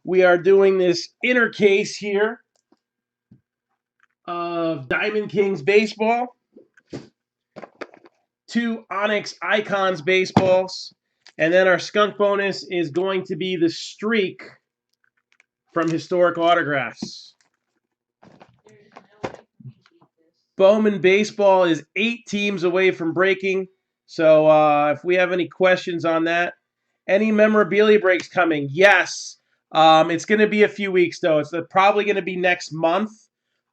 We are doing this inner case here of Diamond Kings baseball, 2 Onyx Icons baseballs, and then our skunk bonus is going to be the streak from Historic Autographs. Bowman Baseball is 8 teams away from breaking, so if we have any questions on that. Any memorabilia breaks coming? Yes. It's going to be a few weeks, though. It's probably going to be next month.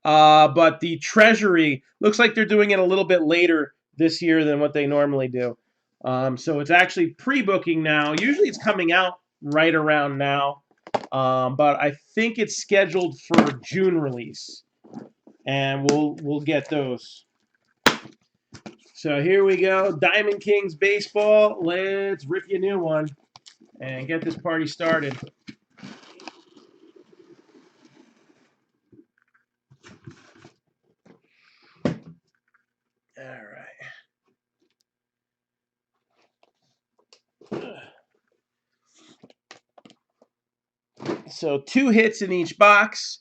But the Treasury looks like they're doing it a little bit later this year than what they normally do. So it's actually pre-booking now. Usually it's coming out right around now. But I think it's scheduled for June release. And we'll get those. So here we go. Diamond Kings baseball. Let's rip you a new one and get this party started. All right. So 2 hits in each box.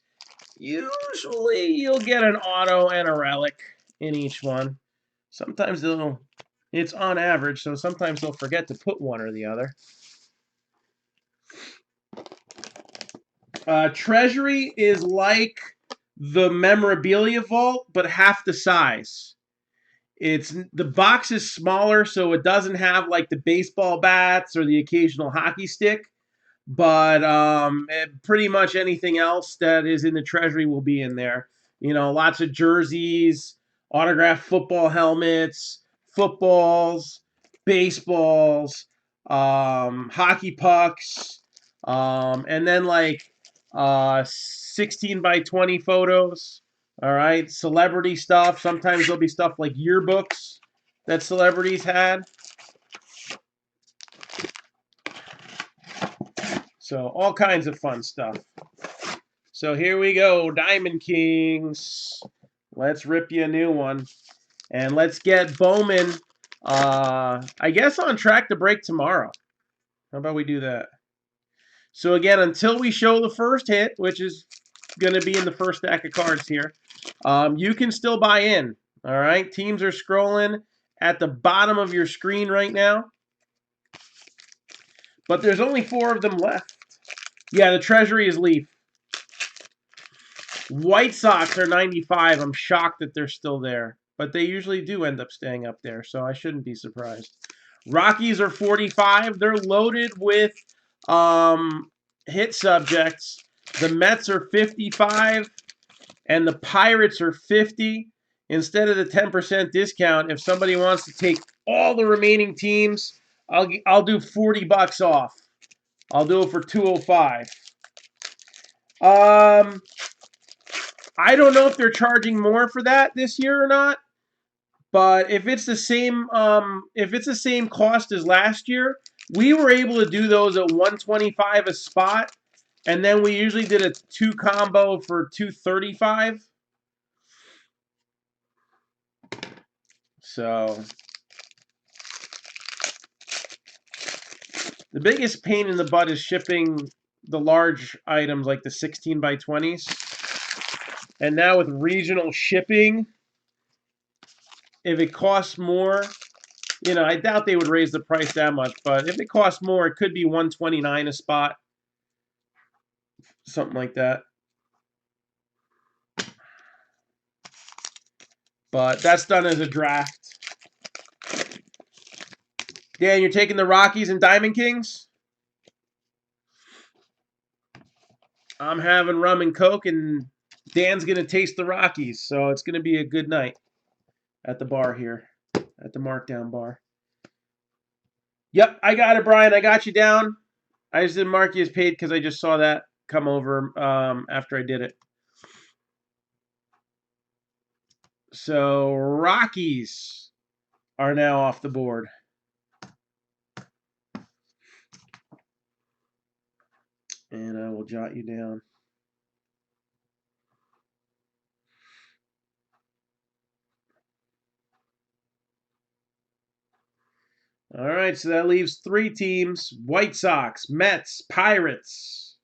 Usually you'll get an auto and a relic in each one. Sometimes it's on average, so sometimes they'll forget to put one or the other. Treasury is like the memorabilia vault, but half the size. The box is smaller, so it doesn't have like the baseball bats or the occasional hockey stick. But pretty much anything else that is in the Treasury will be in there. You know, lots of jerseys, autographed football helmets, footballs, baseballs, hockey pucks, and then like 16 by 20 photos. All right, celebrity stuff. Sometimes there'll be stuff like yearbooks that celebrities had. So all kinds of fun stuff. So here we go, Diamond Kings. Let's rip you a new one. And let's get Bowman, I guess, on track to break tomorrow. How about we do that? So again, until we show the first hit, which is going to be in the first stack of cards here, you can still buy in. All right, teams are scrolling at the bottom of your screen right now. But there's only 4 of them left. Yeah, the Treasury is Leaf. White Sox are 95. I'm shocked that they're still there. But they usually do end up staying up there, so I shouldn't be surprised. Rockies are 45. They're loaded with hit subjects. The Mets are 55, and the Pirates are 50. Instead of the 10% discount, if somebody wants to take all the remaining teams, I'll do $40 off. I'll do it for $205. I don't know if they're charging more for that this year or not. But if it's the same cost as last year, we were able to do those at $125 a spot, and then we usually did a 2 combo for $235. So the biggest pain in the butt is shipping the large items like the 16 by 20s. And now with regional shipping, if it costs more, you know, I doubt they would raise the price that much, but if it costs more, it could be $129 a spot. Something like that. But that's done as a draft. Dan, you're taking the Rockies and Diamond Kings? I'm having rum and Coke, and Dan's going to taste the Rockies. So it's going to be a good night at the bar here, at the Marc-Down bar. Yep, I got it, Brian. I got you down. I just didn't mark you as paid because I just saw that come over after I did it. So Rockies are now off the board. And I will jot you down. All right, so that leaves 3 teams: White Sox, Mets, Pirates.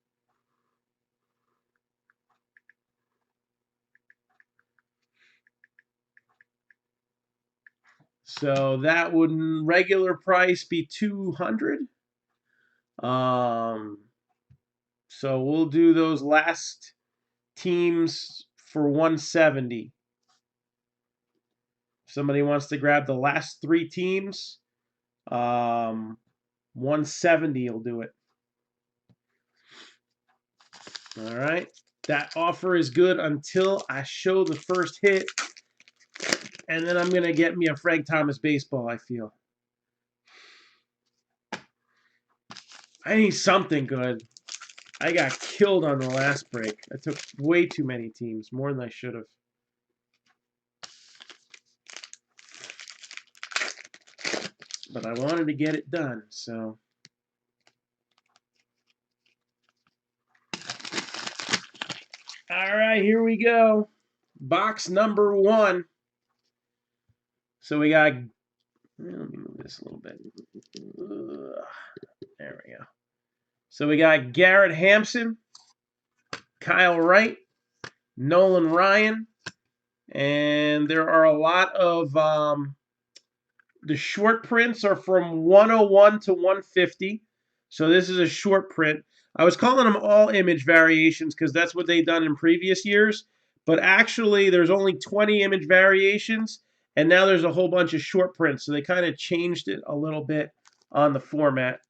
So that would regular price be 200. So we'll do those last teams for 170. Somebody wants to grab the last 3 teams. 170 will do it. All right. That offer is good until I show the first hit. And then I'm going to get me a Frank Thomas baseball, I feel. I need something good. I got killed on the last break. I took way too many teams, more than I should have. But I wanted to get it done, so. All right, here we go. Box number 1. So we got, let me move this a little bit. There we go. So we got Garrett Hampson, Kyle Wright, Nolan Ryan, and there are a lot of, the short prints are from 101 to 150. So this is a short print. I was calling them all image variations because that's what they've done in previous years. But actually, there's only 20 image variations, and now there's a whole bunch of short prints. So they kind of changed it a little bit on the format.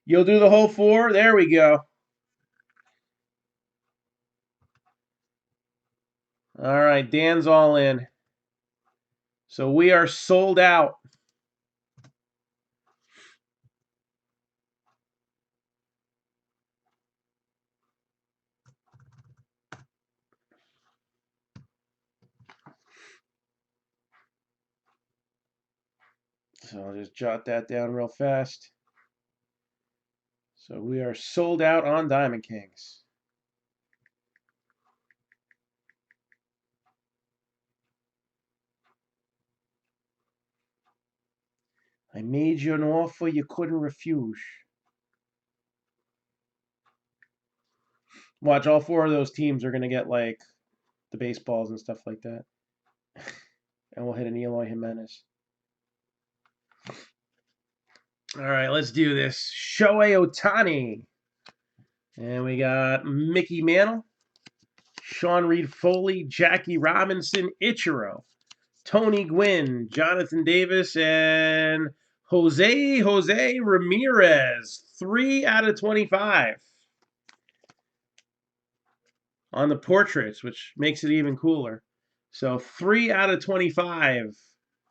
You'll do the whole 4? There we go. All right, Dan's all in. So we are sold out. So I'll just jot that down real fast. So we are sold out on Diamond Kings. I made you an offer you couldn't refuse. Watch, all 4 of those teams are going to get, like, the baseballs and stuff like that. And we'll hit an Eloy Jimenez. All right, let's do this. Shohei Ohtani. And we got Mickey Mantle, Sean Reed Foley, Jackie Robinson, Ichiro, Tony Gwynn, Jonathan Davis, and Jose Ramirez. 3 out of 25 on the portraits, which makes it even cooler. So 3 out of 25,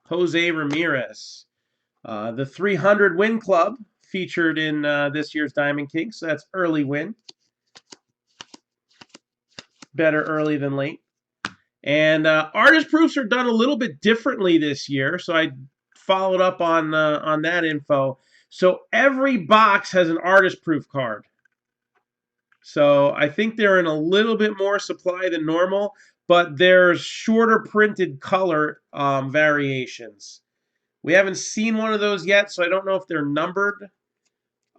Jose Ramirez. The 300 win club featured in this year's Diamond Kings. So that's early win. Better early than late. And artist proofs are done a little bit differently this year. So I followed up on that info. So every box has an artist proof card. So I think they're in a little bit more supply than normal, but there's shorter printed color variations. We haven't seen one of those yet, so I don't know if they're numbered.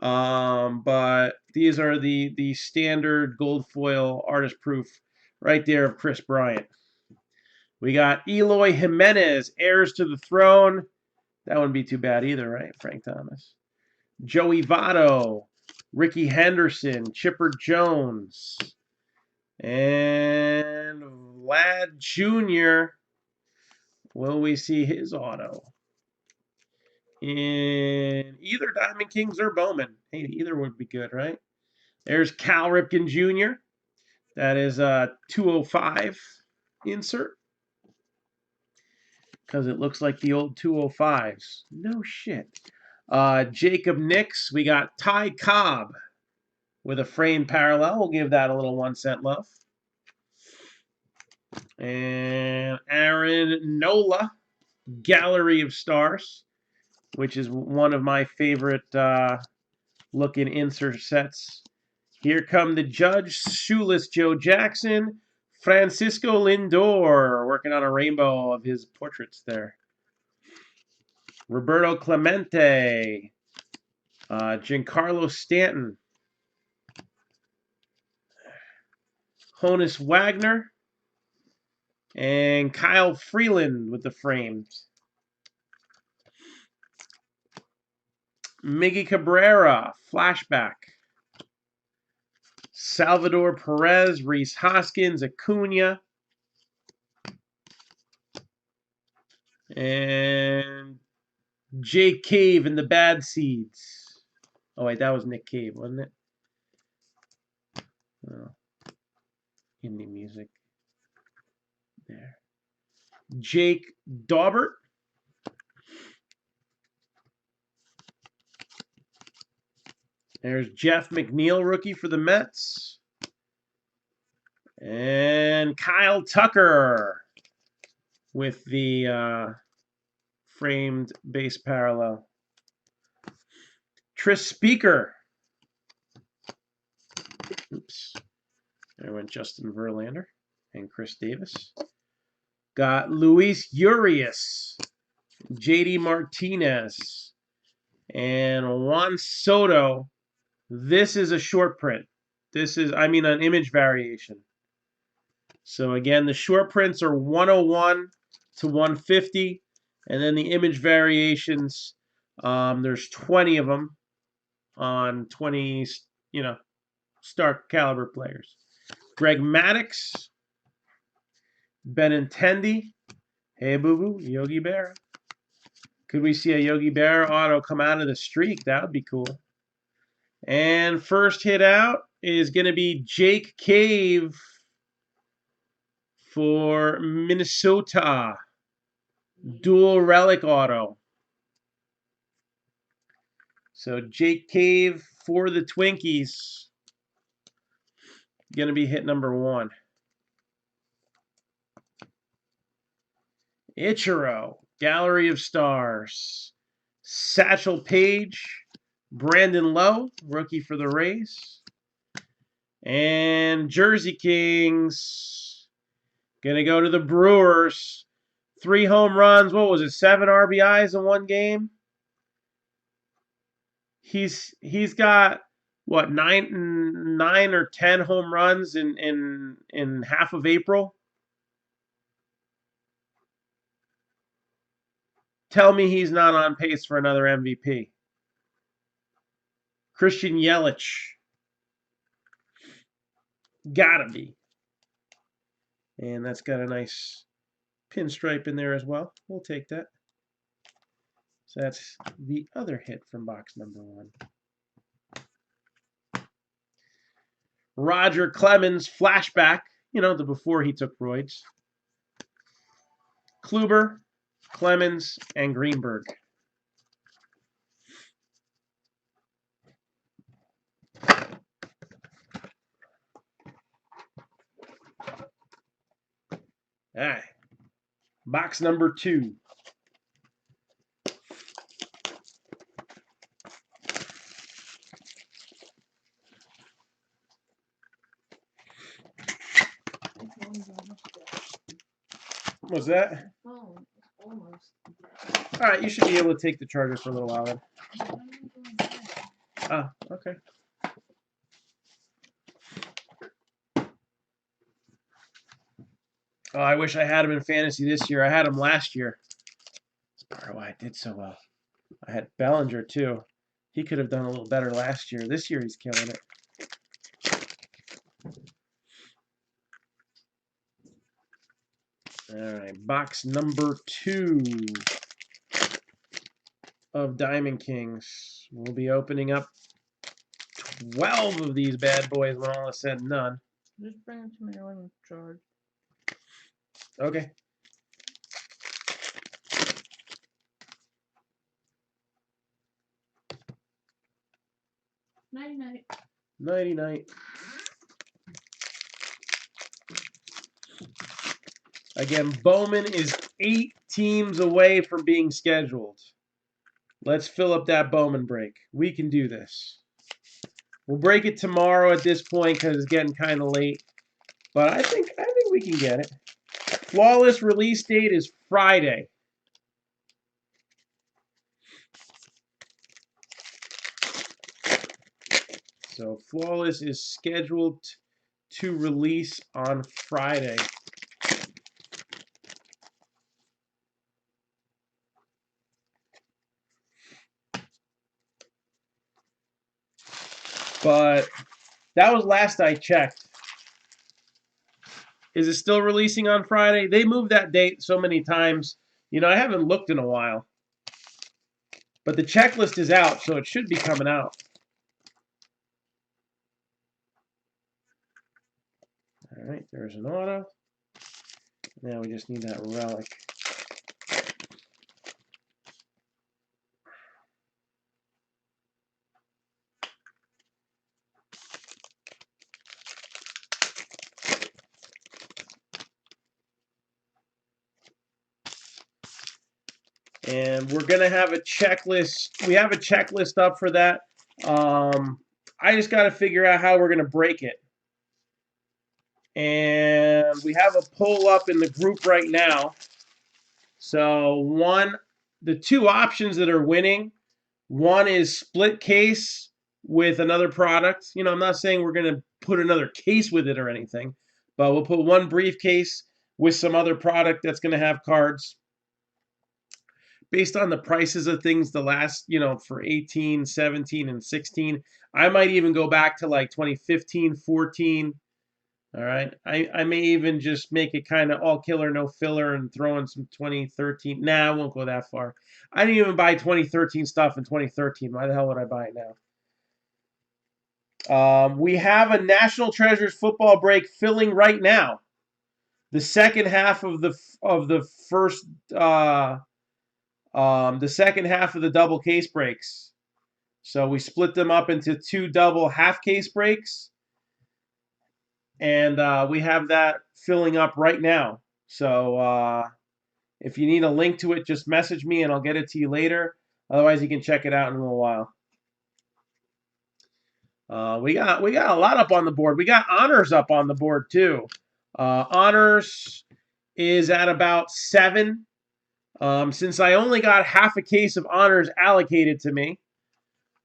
But these are the standard gold foil artist proof right there of Chris Bryant. We got Eloy Jimenez, heirs to the throne. That wouldn't be too bad either, right? Frank Thomas. Joey Votto, Ricky Henderson, Chipper Jones, and Vlad Jr. Will we see his auto? In either Diamond Kings or Bowman. Hey, either would be good, right? There's Cal Ripken Jr. That is a 205 insert. Because it looks like the old 205s. No shit. Jacob Nix. We got Ty Cobb with a frame parallel. We'll give that a little 1 cent love. And Aaron Nola, Gallery of Stars, which is one of my favorite looking insert sets. Here come the Judge, Shoeless Joe Jackson, Francisco Lindor, working on a rainbow of his portraits there. Roberto Clemente, Giancarlo Stanton, Honus Wagner, And Kyle Freeland with the frames. Miggy Cabrera, flashback. Salvador Perez, Reese Hoskins, Acuna. And Jake Cave in the Bad Seeds. Oh, wait, that was Nick Cave, wasn't it? Oh. Indie music. There. Jake Daubert. There's Jeff McNeil, rookie for the Mets. And Kyle Tucker with the framed base parallel. Tris Speaker. Oops. There went Justin Verlander and Chris Davis. Got Luis Urias, JD Martinez, and Juan Soto. This is a short print. This is, I mean, an image variation. So again, the short prints are 101 to 150, and then the image variations, there's 20 of them on 20, star caliber players. Greg Maddux, Benintendi, hey boo boo, Yogi Berra. Could we see a Yogi Berra auto come out of the streak? That would be cool. And first hit out is going to be Jake Cave for Minnesota. Dual relic auto. So Jake Cave for the Twinkies. Going to be hit number 1. Ichiro, Gallery of Stars. Satchel Paige, Brandon Lowe, rookie for the Rays. And Jersey Kings, going to go to the Brewers. 3 home runs. What was it? 7 RBIs in one game. He's got what, 9 or 10 home runs in half of April. Tell me he's not on pace for another MVP. Christian Yelich. Gotta be. And that's got a nice pinstripe in there as well. We'll take that. So that's the other hit from box number 1. Roger Clemens, flashback. The before he took roids. Kluber, Clemens, and Greenberg. All right. Box number 2. What's that? Oh, almost. All right, you should be able to take the charger for a little while then. Ah, okay. Oh, I wish I had him in fantasy this year. I had him last year. That's part of why I did so well. I had Bellinger too. He could have done a little better last year. This year he's killing it. All right, box number 2 of Diamond Kings. We'll be opening up 12 of these bad boys when all is said and done. Just bring it to me when it's charged. Okay. Night-night. Nighty-night. Again, Bowman is 8 teams away from being scheduled. Let's fill up that Bowman break. We can do this. We'll break it tomorrow at this point because it's getting kind of late. But I think we can get it. Flawless release date is Friday. So Flawless is scheduled to release on Friday. But that was last I checked. Is it still releasing on Friday? They moved that date so many times. I haven't looked in a while. But the checklist is out, so it should be coming out. All right, there's an auto. Now we just need that relic. And we're going to have a checklist. We have a checklist up for that. I just got to figure out how we're going to break it. And we have a poll up in the group right now. So the two options that are winning, one is split case with another product. I'm not saying we're going to put another case with it or anything, but we'll put one briefcase with some other product that's going to have cards. Based on the prices of things the last, for 18, 17, and 16, I might even go back to like 2015, 14. All right. I may even just make it kind of all killer, no filler and throw in some 2013. Nah, I won't go that far. I didn't even buy 2013 stuff in 2013. Why the hell would I buy it now? We have a National Treasures football break filling right now. The second half of the first the second half of the double case breaks. So we split them up into two double half case breaks. And we have that filling up right now. So if you need a link to it, just message me and I'll get it to you later. Otherwise, you can check it out in a little while. We got a lot up on the board. We got honors up on the board too. Honors is at about 7. Since I only got half a case of honors allocated to me,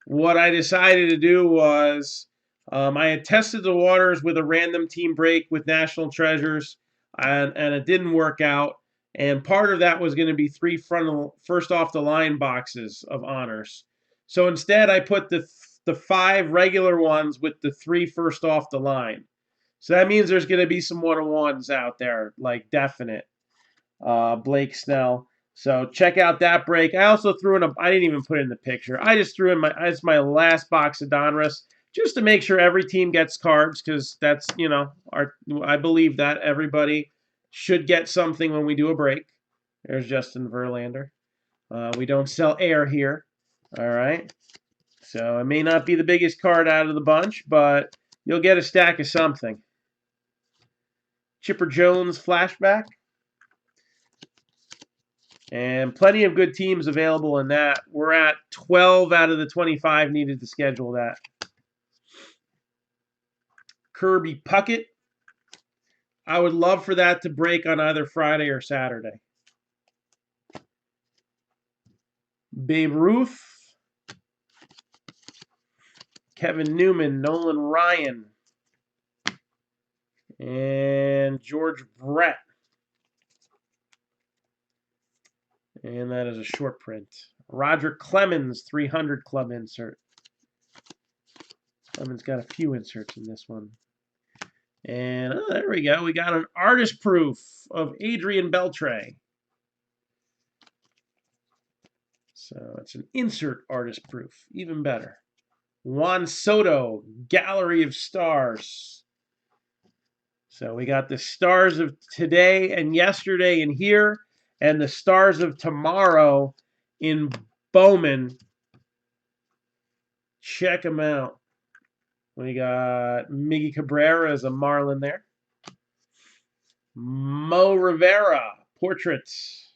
what I decided to do was I had tested the waters with a random team break with National Treasures, and it didn't work out. And part of that was going to be 3 first off the line boxes of honors. So instead, I put the 5 regular ones with the 3 first off the line. So that means there's going to be some 1-on-1s out there, like definite. Blake Snell. So check out that break. I also threw in I didn't even put it in the picture. I just threw in it's my last box of Donruss just to make sure every team gets cards because that's, I believe that everybody should get something when we do a break. There's Justin Verlander. We don't sell air here. All right. So it may not be the biggest card out of the bunch, but you'll get a stack of something. Chipper Jones flashback. And plenty of good teams available in that. We're at 12 out of the 25 needed to schedule that. Kirby Puckett. I would love for that to break on either Friday or Saturday. Babe Ruth. Kevin Newman. Nolan Ryan. And George Brett. And that is a short print. Roger Clemens, 300 club insert. Clemens got a few inserts in this one. And there we go. We got an artist proof of Adrian Beltre. So it's an insert artist proof. Even better. Juan Soto, Gallery of Stars. So we got the stars of today and yesterday in here, and the stars of tomorrow in Bowman. Check them out. We got Miggy Cabrera as a Marlin there. Mo Rivera, portraits.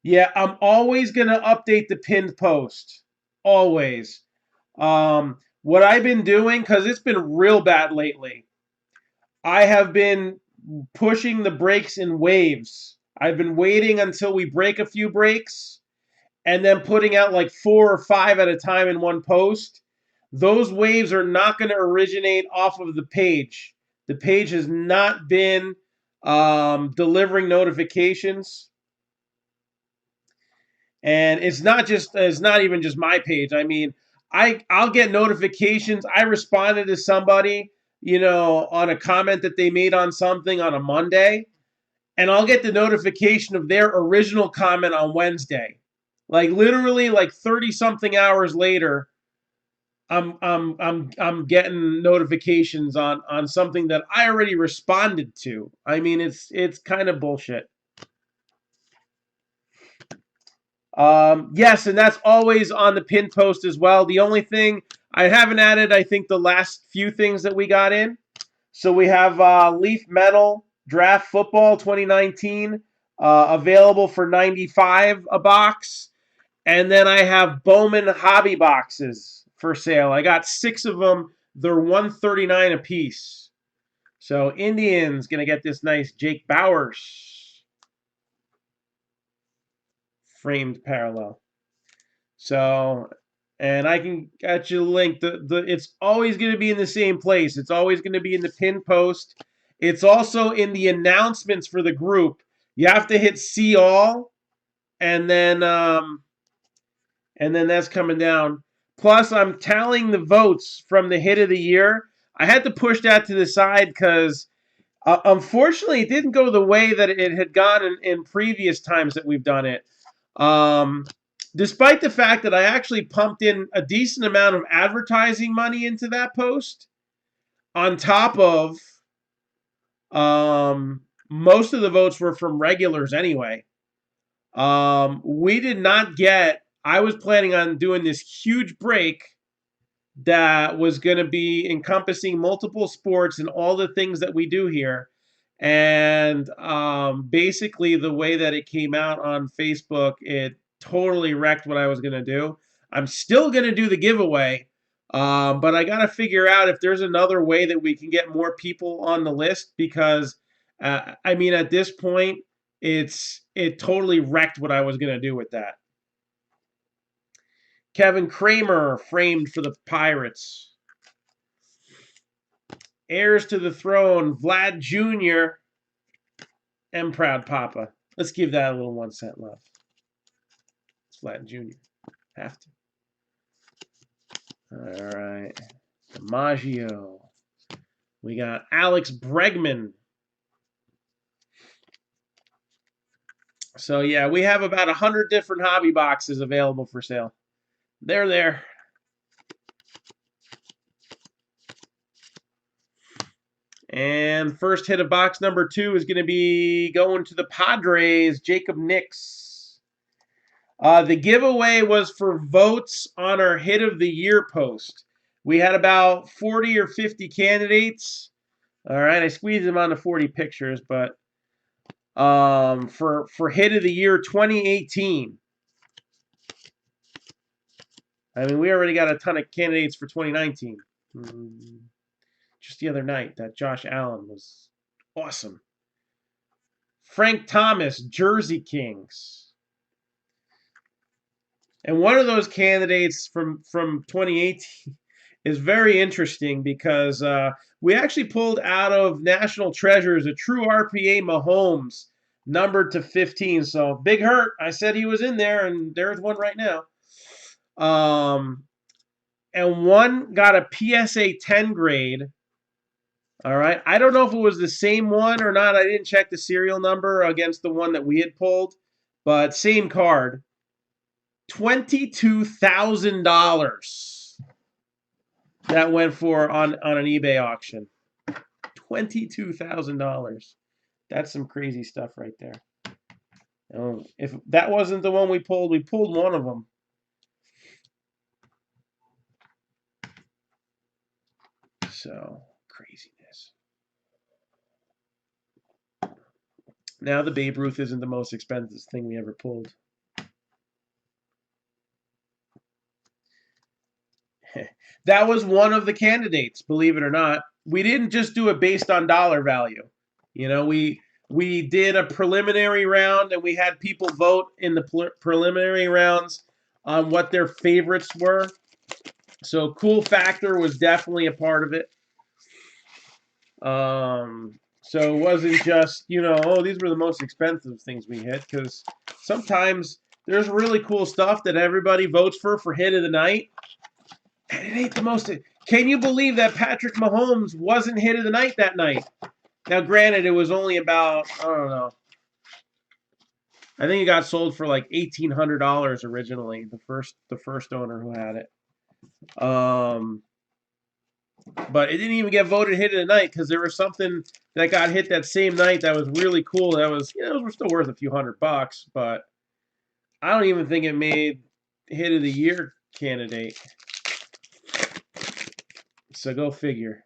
Yeah, I'm always going to update the pinned post. Always. What I've been doing, because it's been real bad lately, I have been pushing the breaks in waves. I've been waiting until we break a few breaks and then putting out like 4 or 5 at a time in one post. Those waves are not going to originate off of the page. The page has not been delivering notifications. And it's not even just my page. I mean, I'll get notifications. I responded to somebody, on a comment that they made on something on a Monday, and I'll get the notification of their original comment on Wednesday. Like literally like 30 something hours later, I'm getting notifications on something that I already responded to. I mean, it's kind of bullshit. Yes, and that's always on the pin post as well. The only thing I haven't added, I think, the last few things that we got in. So we have Leaf Metal Draft Football 2019 available for 95 a box. And then I have Bowman Hobby boxes for sale. I got 6 of them. They're 139 a piece. So Indians going to get this nice Jake Bowers framed parallel. So, and I can get you a link. It's always going to be in the same place. It's always going to be in the pin post. It's also in the announcements for the group. You have to hit see all, and then that's coming down. Plus, I'm tallying the votes from the hit of the year. I had to push that to the side because unfortunately it didn't go the way that it had gone in previous times that we've done it. Despite the fact that I actually pumped in a decent amount of advertising money into that post, on top of most of the votes were from regulars anyway. We did not get. I was planning on doing this huge break that was going to be encompassing multiple sports and all the things that we do here. And basically, the way that it came out on Facebook, it totally wrecked what I was going to do. I'm still going to do the giveaway, but I got to figure out if there's another way that we can get more people on the list because, I mean, at this point, it totally wrecked what I was going to do with that. Kevin Kramer framed for the Pirates. Heirs to the throne, Vlad Jr. and Proud Papa. Let's give that a little 1 cent love. It's Vlad Jr. Have to. All right. DiMaggio. We got Alex Bregman. So, yeah, we have about 100 different hobby boxes available for sale. They're there. And first hit of box number 2 is going to be going to the Padres, Jacob Nix. The giveaway was for votes on our hit of the year post. We had about 40 or 50 candidates. All right, I squeezed them onto 40 pictures, but for hit of the year 2018. I mean, we already got a ton of candidates for 2019. Just the other night, that Josh Allen was awesome. Frank Thomas, Jersey Kings. And one of those candidates from 2018 is very interesting because we actually pulled out of National Treasures a true RPA Mahomes numbered to 15. So big hurt. I said he was in there, and there's one right now. And one got a PSA 10 grade. All right. I don't know if it was the same one or not. I didn't check the serial number against the one that we had pulled, but same card. $22,000 that went for on an eBay auction. $22,000. That's some crazy stuff right there. If that wasn't the one we pulled one of them. So, craziness. Now the Babe Ruth isn't the most expensive thing we ever pulled. That was one of the candidates, believe it or not. We didn't just do it based on dollar value. We did a preliminary round, and we had people vote in the preliminary rounds on what their favorites were. So cool factor was definitely a part of it. So it wasn't just, oh, these were the most expensive things we hit, because sometimes there's really cool stuff that everybody votes for hit of the night. And it ain't the most. Can you believe that Patrick Mahomes wasn't hit of the night that night? Now, granted, it was only about, I don't know. I think it got sold for like $1,800 originally. The first owner who had it. But it didn't even get voted hit of the night because there was something that got hit that same night that was really cool. That was, it was still worth a few $100, but I don't even think it made hit of the year candidate. So go figure.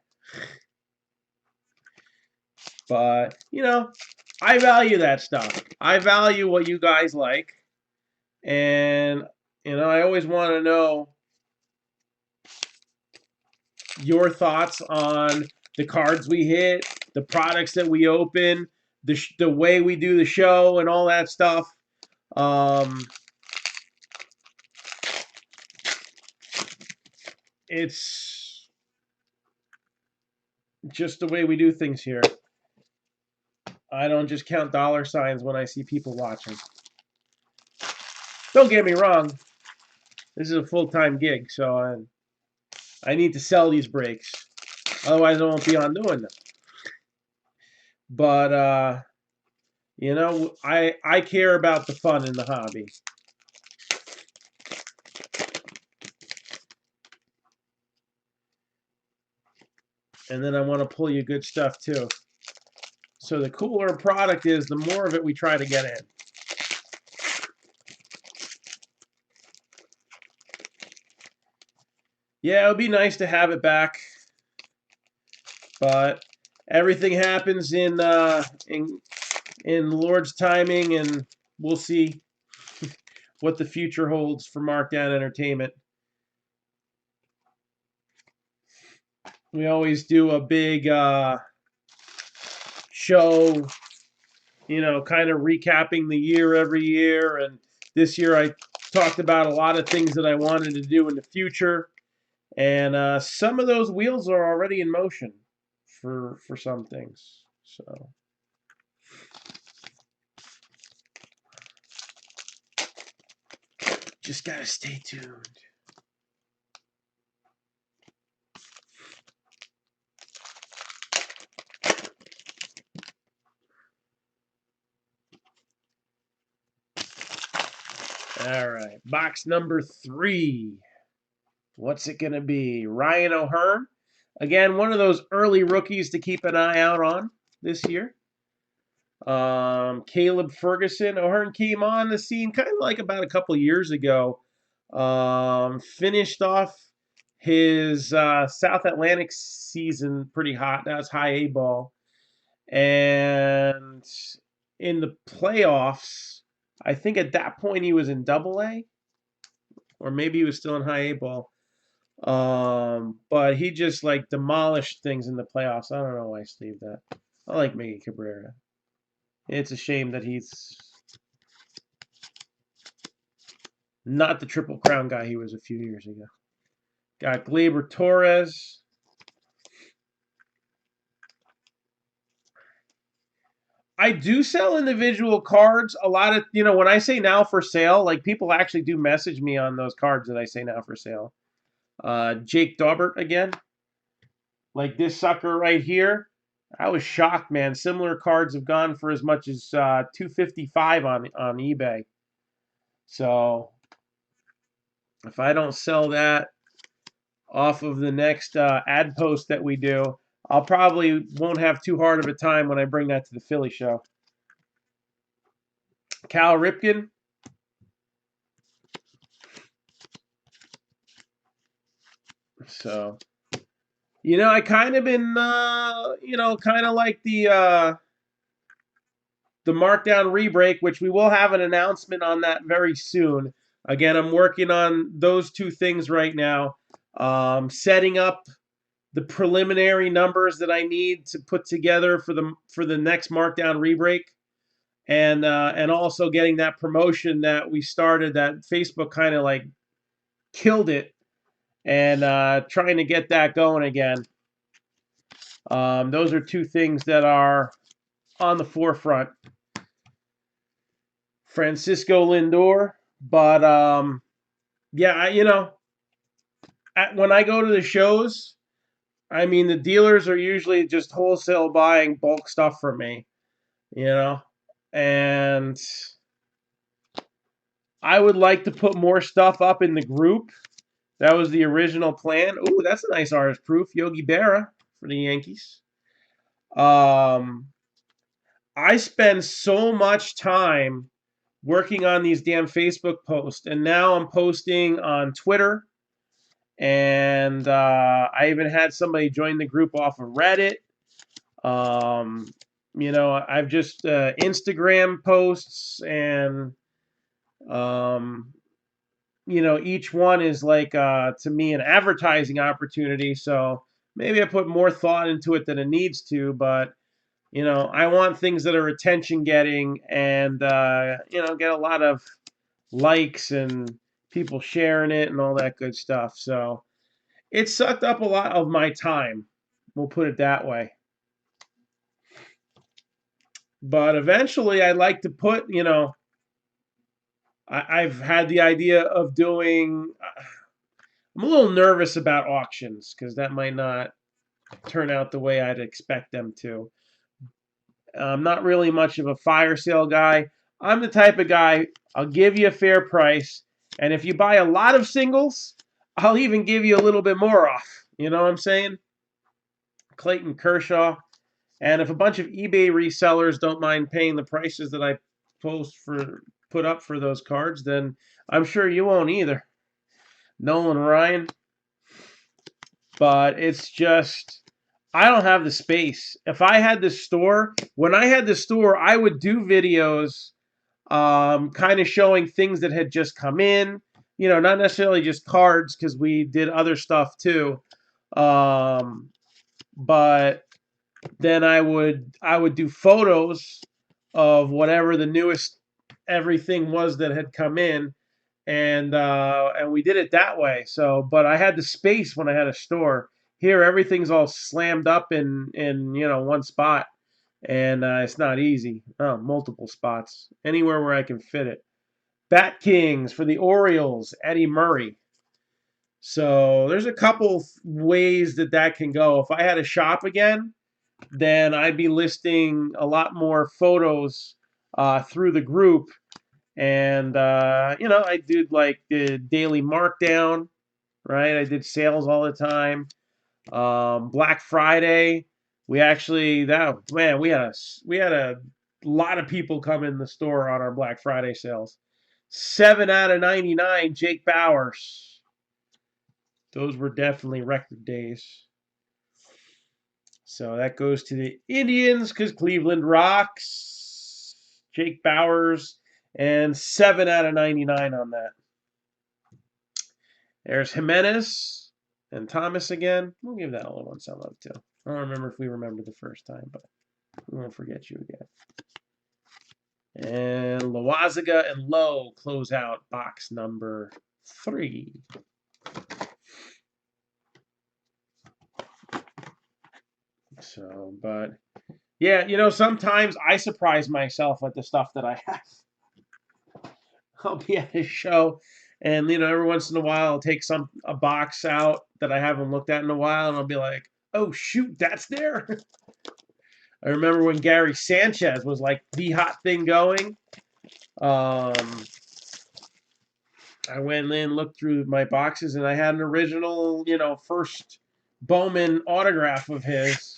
But, I value that stuff. I value what you guys like. And, I always want to know your thoughts on the cards we hit, the products that we open, the way we do the show, and all that stuff. It's just the way we do things here. I don't just count dollar signs when I see people watching. Don't get me wrong. This is a full-time gig, so I need to sell these breaks. Otherwise, I won't be on doing them. But, I care about the fun in the hobby. And then I want to pull you good stuff, too. So the cooler a product is, the more of it we try to get in. Yeah, it would be nice to have it back. But everything happens in Lord's timing, and we'll see what the future holds for Marc-Down Entertainment. We always do a big show, kind of recapping the year every year. And this year I talked about a lot of things that I wanted to do in the future. And some of those wheels are already in motion for some things. So just got to stay tuned. All right, box number 3. What's it going to be? Ryan O'Hearn. Again, one of those early rookies to keep an eye out on this year. Caleb Ferguson. O'Hearn came on the scene kind of like about a couple years ago. Finished off his South Atlantic season pretty hot. That was high A ball. And in the playoffs, I think at that point he was in double A, or maybe he was still in high A ball. But he just like demolished things in the playoffs. I don't know why I sleeved that. I like Miggy Cabrera. It's a shame that he's not the Triple Crown guy he was a few years ago. Got Gleyber Torres. I do sell individual cards. A lot of, when I say now for sale, like people actually do message me on those cards that I say now for sale. Jake Daubert again. Like this sucker right here. I was shocked, man. Similar cards have gone for as much as $255 on eBay. So if I don't sell that off of the next ad post that we do, I'll probably won't have too hard of a time when I bring that to the Philly show. Cal Ripken. So, I kind of been, kind of like the Marc-Down rebreak, which we will have an announcement on that very soon. Again, I'm working on those two things right now. Setting up the preliminary numbers that I need to put together for the next Marc-Down rebreak, and also getting that promotion that we started that Facebook kind of like killed it, and trying to get that going again. Those are two things that are on the forefront. Francisco Lindor, But yeah, when I go to the shows, I mean, the dealers are usually just wholesale buying bulk stuff from me, you know, and I would like to put more stuff up in the group. That was the original plan. Ooh, that's a nice artist proof. Yogi Berra for the Yankees. Um, I spend so much time working on these damn Facebook posts, and now I'm posting on Twitter, and I even had somebody join the group off of Reddit. Um, I've just Instagram posts, and um, each one is like to me an advertising opportunity. So maybe I put more thought into it than it needs to, but I want things that are attention getting and get a lot of likes and people sharing it and all that good stuff. So it sucked up a lot of my time. We'll put it that way. But eventually, I'd like to put, I've had the idea of doing. I'm a little nervous about auctions because that might not turn out the way I'd expect them to. I'm not really much of a fire sale guy. I'm the type of guy, I'll give you a fair price, and if you buy a lot of singles, I'll even give you a little bit more off. You know what I'm saying? Clayton Kershaw. And if a bunch of eBay resellers don't mind paying the prices that I put up for those cards, then I'm sure you won't either. Nolan Ryan. But it's just I don't have the space. If I had the store, when I had the store, I would do videos kind of showing things that had just come in. Not necessarily just cards because we did other stuff too. Um, but then I would do photos of whatever the newest everything was that had come in, and we did it that way. So, but I had the space when I had a store. Here, everything's all slammed up in one spot, and it's not easy. Oh, multiple spots, anywhere where I can fit it. Bat Kings for the Orioles, Eddie Murray. So there's a couple ways that can go. If I had a shop again, then I'd be listing a lot more photos through the group. And, I did like the daily Marc-Down, right? I did sales all the time. Black Friday, we actually, that, man, we had a lot of people come in the store on our Black Friday sales. 7 out of 99, Jake Bowers. Those were definitely record days. So that goes to the Indians because Cleveland rocks. Jake Bowers and 7 out of 99 on that. There's Jimenez and Thomas again. We'll give that a little one some love too. I don't remember if we remembered the first time, but we won't forget you again. And Loaziga and Lowe close out box number 3. So, but yeah, sometimes I surprise myself at the stuff that I have. I'll be at a show, and every once in a while I'll take a box out that I haven't looked at in a while, and I'll be like, "Oh shoot, that's there." I remember when Gary Sanchez was like the hot thing going. Um, I went in, looked through my boxes, and I had an original, first Bowman autograph of his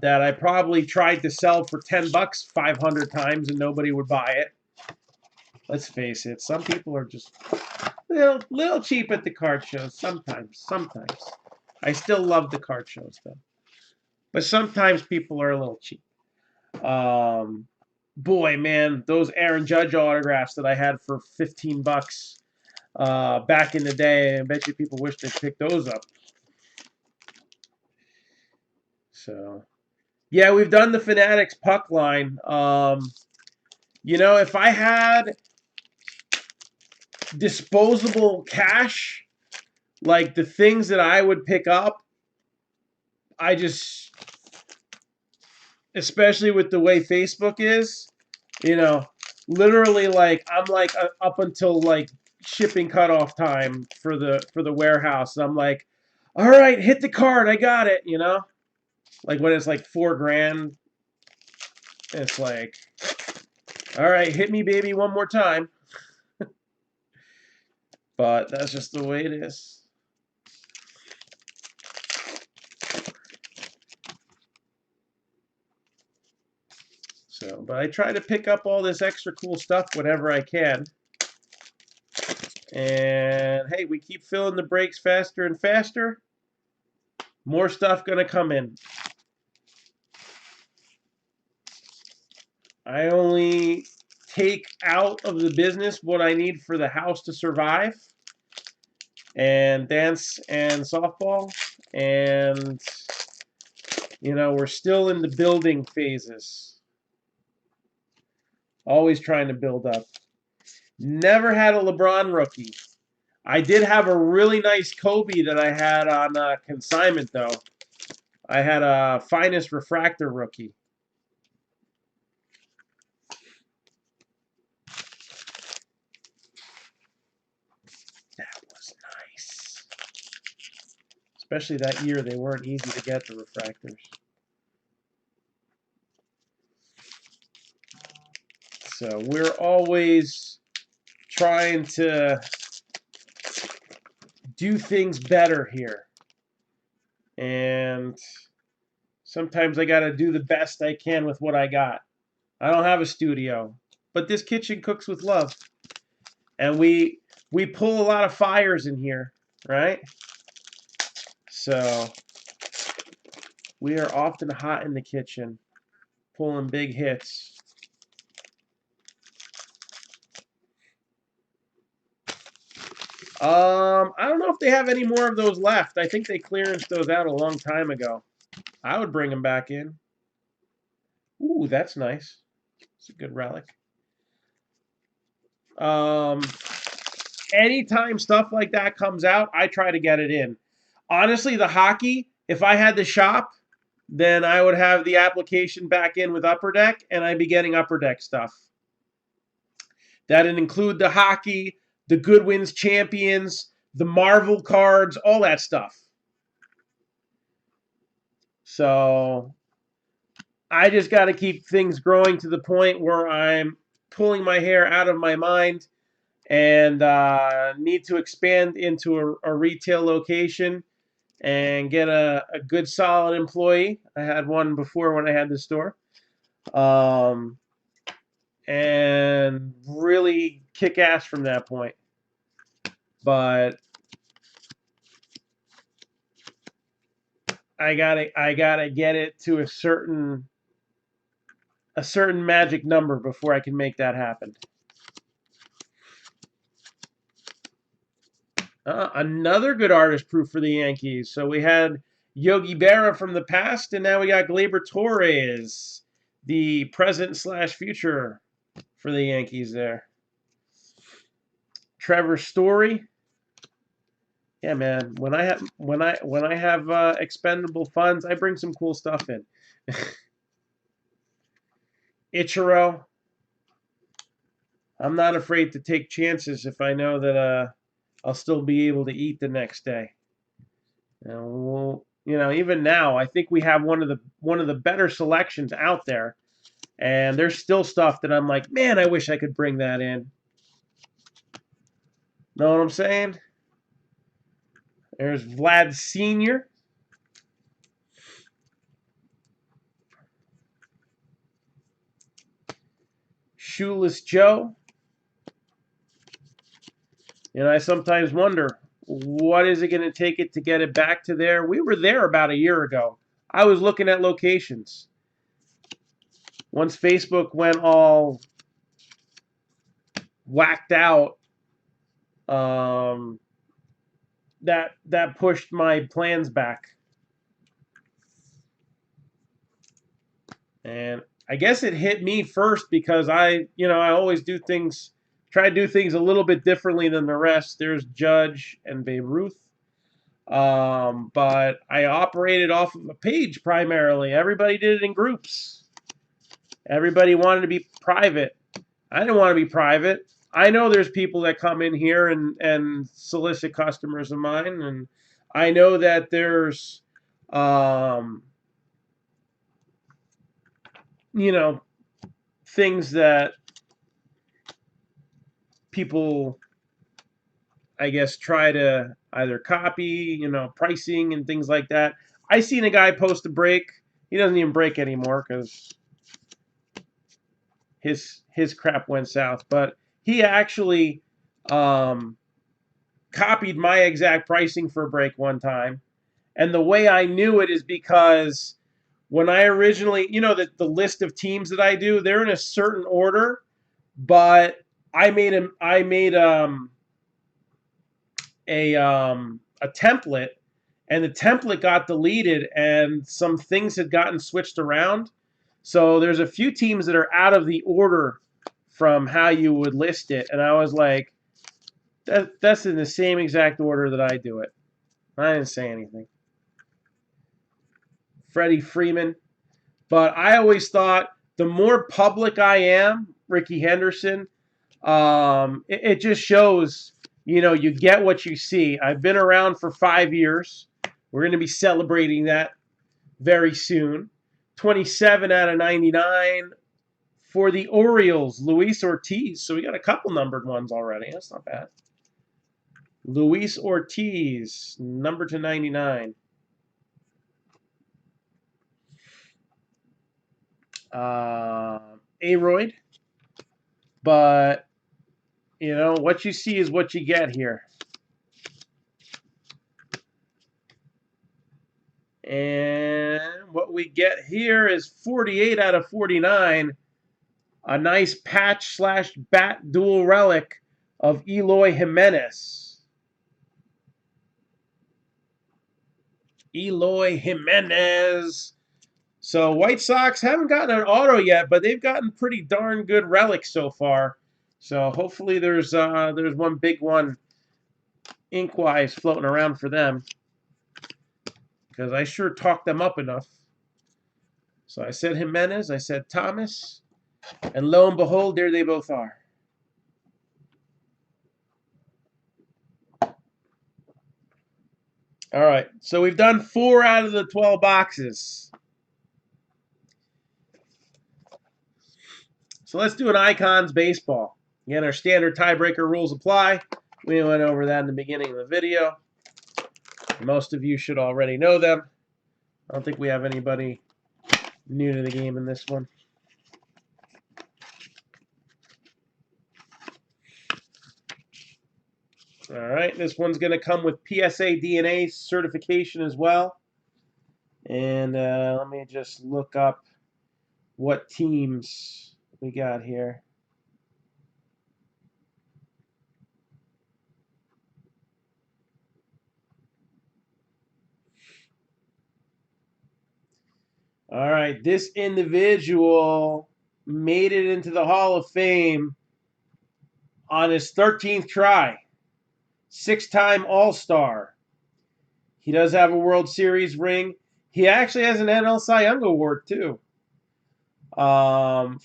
that I probably tried to sell for $10 500 times, and nobody would buy it. Let's face it, some people are just little cheap at the card shows. Sometimes. I still love the card shows though, but sometimes people are a little cheap. Boy, man, those Aaron Judge autographs that I had for $15 back in the day, I bet you people wish they picked those up. So, yeah, we've done the Fanatics puck line. If I had disposable cash, like the things that I would pick up, I just, especially with the way Facebook is, literally like I'm like up until like shipping cutoff time for the warehouse. And I'm like, all right, hit the card, I got it. You know, like when it's like $4,000, it's like, all right, hit me, baby, one more time. But that's just the way it is. So, but I try to pick up all this extra cool stuff whenever I can. And hey, we keep filling the breaks faster and faster. More stuff gonna come in. I only take out of the business what I need for the house to survive, and dance and softball. And, you know, we're still in the building phases. Always trying to build up. Never had a LeBron rookie. I did have a really nice Kobe that I had on consignment, though. I had a finest refractor rookie. That was nice. Especially that year, they weren't easy to get, the refractors. So we're always trying to do things better here. And sometimes I got to do the best I can with what I got. I don't have a studio, but this kitchen cooks with love. And we pull a lot of fires in here, right? So we are often hot in the kitchen, pulling big hits. I don't know if they have any more of those left. I think they clearanced those out a long time ago. I would bring them back in. Ooh, that's nice. It's a good relic. Anytime stuff like that comes out, I try to get it in. Honestly, the hockey, if I had the shop, then I would have the application back in with Upper Deck, and I'd be getting Upper Deck stuff. That'd include the hockey, the Goodwin's Champions, the Marvel cards, all that stuff. So I just got to keep things growing to the point where I'm pulling my hair out of my mind and need to expand into a retail location and get a good solid employee. I had one before when I had the store. And really kick ass from that point. But I gotta get it to a certain magic number before I can make that happen. Another good artist proof for the Yankees. So we had Yogi Berra from the past, and now we got Gleyber Torres, the present / future for the Yankees there. Trevor Story. Yeah, man. When I have expendable funds, I bring some cool stuff in. Ichiro. I'm not afraid to take chances if I know that I'll still be able to eat the next day. You know, even now, I think we have one of the better selections out there, and there's still stuff that I'm like, man, I wish I could bring that in. Know what I'm saying? There's Vlad Sr. Shoeless Joe. And I sometimes wonder, what is it going to take it to get it back to there? We were there about a year ago. I was looking at locations. Once Facebook went all whacked out, that pushed my plans back. And I guess it hit me first because I always try to do things a little bit differently than the rest. There's Judge and Babe Ruth. But I operated off of a page primarily. Everybody did it in groups. Everybody wanted to be private. I didn't want to be private. I know there's people that come in here and solicit customers of mine, and I know that there's, um, you know, things that people, I guess, try to either copy, pricing and things like that. I seen a guy post a break. He doesn't even break anymore because his crap went south. But he actually um, copied my exact pricing for a break one time. And the way I knew it is because when I originally, the list of teams that I do, they're in a certain order, but I made a template, and the template got deleted, and some things had gotten switched around. So there's a few teams that are out of the order from how you would list it, and I was like, that's in the same exact order that I do it. I didn't say anything. Freddie Freeman. But I always thought the more public I am, Ricky Henderson, it just shows, you get what you see. I've been around for 5 years. We're going to be celebrating that very soon. 27 out of 99 for the Orioles, Luis Ortiz. So we got a couple numbered ones already. That's not bad. Luis Ortiz, number to 99. Aroyd. But, what you see is what you get here. And what we get here is 48 out of 49. A nice patch/bat dual relic of Eloy Jimenez. Eloy Jimenez. So White Sox haven't gotten an auto yet, but they've gotten pretty darn good relics so far. So hopefully there's one big one ink-wise floating around for them, because I sure talked them up enough. So I said Jimenez, I said Thomas, and lo and behold, there they both are. All right, so we've done 4 out of the 12 boxes. So let's do an Icons baseball. Again, our standard tiebreaker rules apply. We went over that in the beginning of the video. Most of you should already know them. I don't think we have anybody new to the game in this one. All right, this one's going to come with PSA DNA certification as well. And let me just look up what teams we got here. All right, this individual made it into the Hall of Fame on his 13th try. 6-time All-Star. He does have a World Series ring. He actually has an NL Cy Young Award, too. 5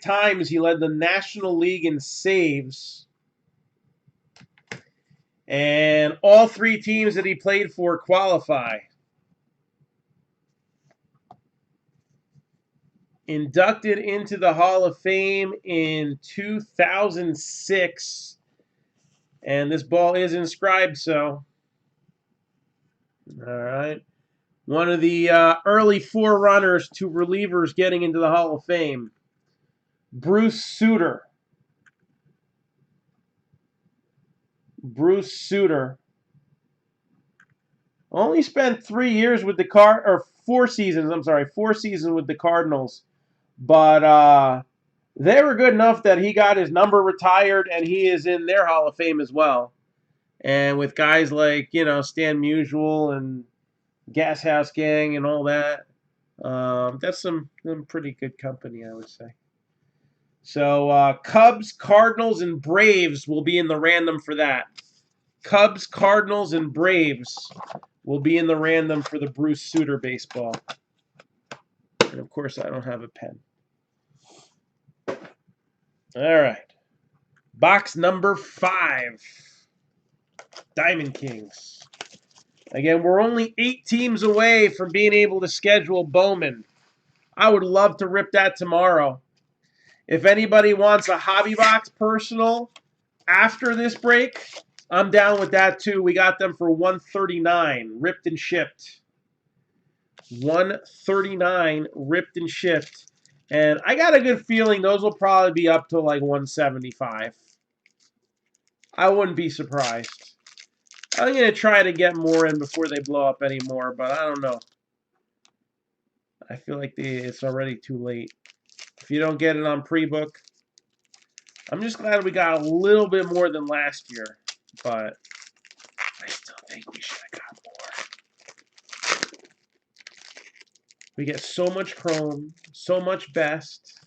times he led the National League in saves. And all 3 teams that he played for qualify. Inducted into the Hall of Fame in 2006. And this ball is inscribed, so. All right. One of the early forerunners to relievers getting into the Hall of Fame. Bruce Sutter. Bruce Sutter. Only spent 3 years with the 4 seasons. I'm sorry, 4 seasons with the Cardinals. But they were good enough that he got his number retired, and he is in their Hall of Fame as well. And with guys like, Stan Musial and Gas House Gang and all that, that's some pretty good company, I would say. So Cubs, Cardinals, and Braves will be in the random for that. Cubs, Cardinals, and Braves will be in the random for the Bruce Sutter baseball. And of course, I don't have a pen. All right. Box number 5. Diamond Kings. Again, we're only 8 teams away from being able to schedule Bowman. I would love to rip that tomorrow. If anybody wants a hobby box personal after this break, I'm down with that too. We got them for $139, ripped and shipped. $139, ripped and shipped. And I got a good feeling those will probably be up to like $175. I wouldn't be surprised. I'm going to try to get more in before they blow up anymore, but I don't know. I feel like it's already too late. If you don't get it on pre-book, I'm just glad we got a little bit more than last year, but I still think we should have got more. We get so much Chrome, so much Best,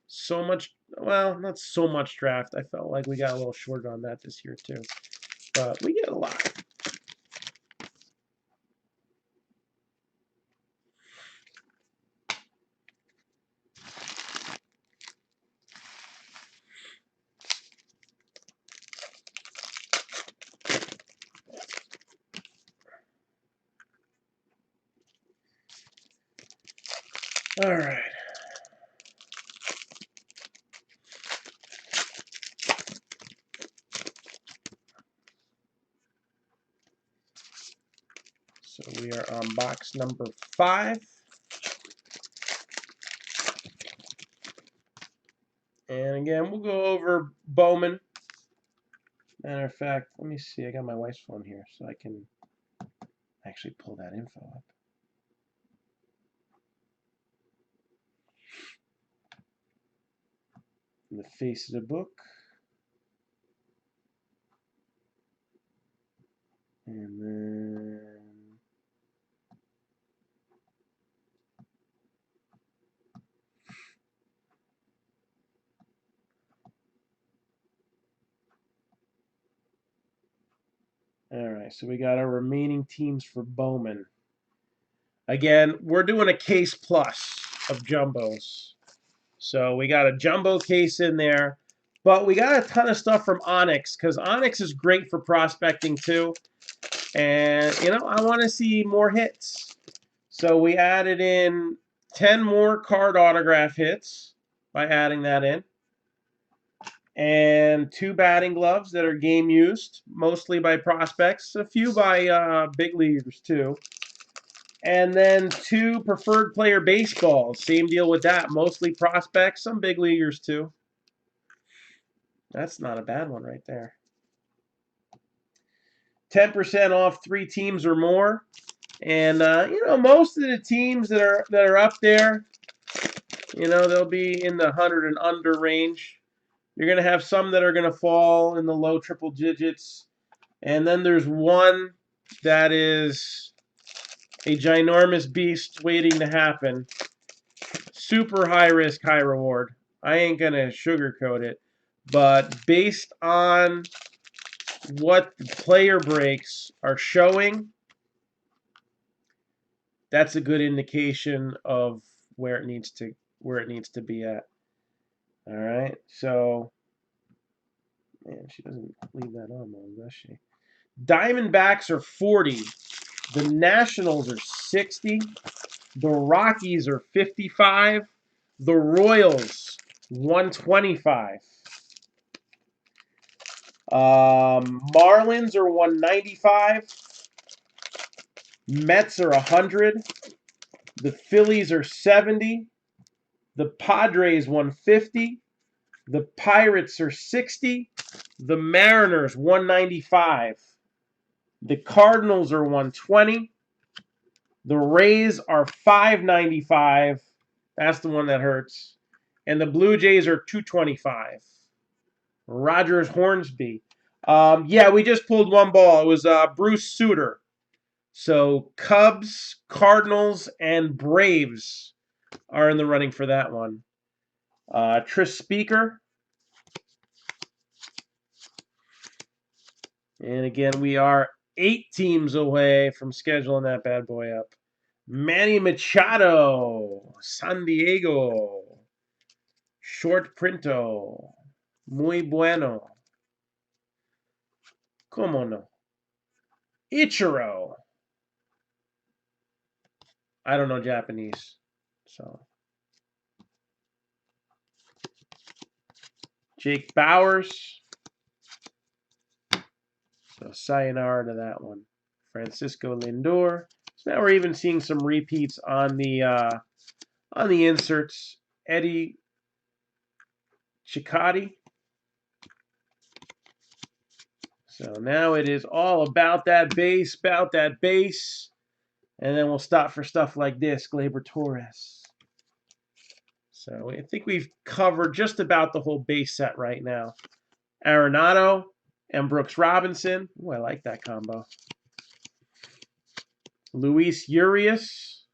so much, well, not so much Draft. I felt like we got a little short on that this year too, but we get a lot. All right. So we are on box number 5. And again, we'll go over Bowman. Matter of fact, let me see. I got my wife's phone here, so I can actually pull that info up. In the face of the book. And then all right, so we got our remaining teams for Bowman. Again, we're doing a case plus of jumbos. So we got a jumbo case in there, but we got a ton of stuff from Onyx because Onyx is great for prospecting too. And, you know, I want to see more hits. So we added in 10 more card autograph hits by adding that in. And 2 batting gloves that are game used, mostly by prospects, a few by big leaguers too. And then 2 preferred player baseballs, same deal with that, mostly prospects, some big leaguers too. That's not a bad one right there. 10% off 3 teams or more. And you know, most of the teams that are up there, you know, they'll be in the 100 and under range. You're going to have some that are going to fall in the low triple digits. And then there's one that is a ginormous beast waiting to happen. Super high risk, high reward. I ain't going to sugarcoat it. But based on what the player breaks are showing, that's a good indication of where it needs to be at. All right. So, man, she doesn't leave that on though, does she? Diamondbacks are 40. The Nationals are 60. The Rockies are 55. The Royals 125. Marlins are 195. Mets are 100. The Phillies are 70. The Padres 150. The Pirates are 60. The Mariners 195. The Cardinals are 120. The Rays are 595. That's the one that hurts. And the Blue Jays are 225. Rogers Hornsby. Yeah, we just pulled one ball. It was Bruce Sutter. So Cubs, Cardinals, and Braves are in the running for that one. Tris Speaker. And again, we are 8 teams away from scheduling that bad boy up. Manny Machado, San Diego. Short Printo. Muy bueno. Como no? Ichiro. I don't know Japanese, so. Jake Bowers. So sayonara to that one. Francisco Lindor. So now we're even seeing some repeats on the inserts. Eddie Cicotti. So now it is all about that base, and then we'll stop for stuff like this, Gleyber Torres. So I think we've covered just about the whole base set right now. Arenado and Brooks Robinson. Ooh, I like that combo. Luis Urias.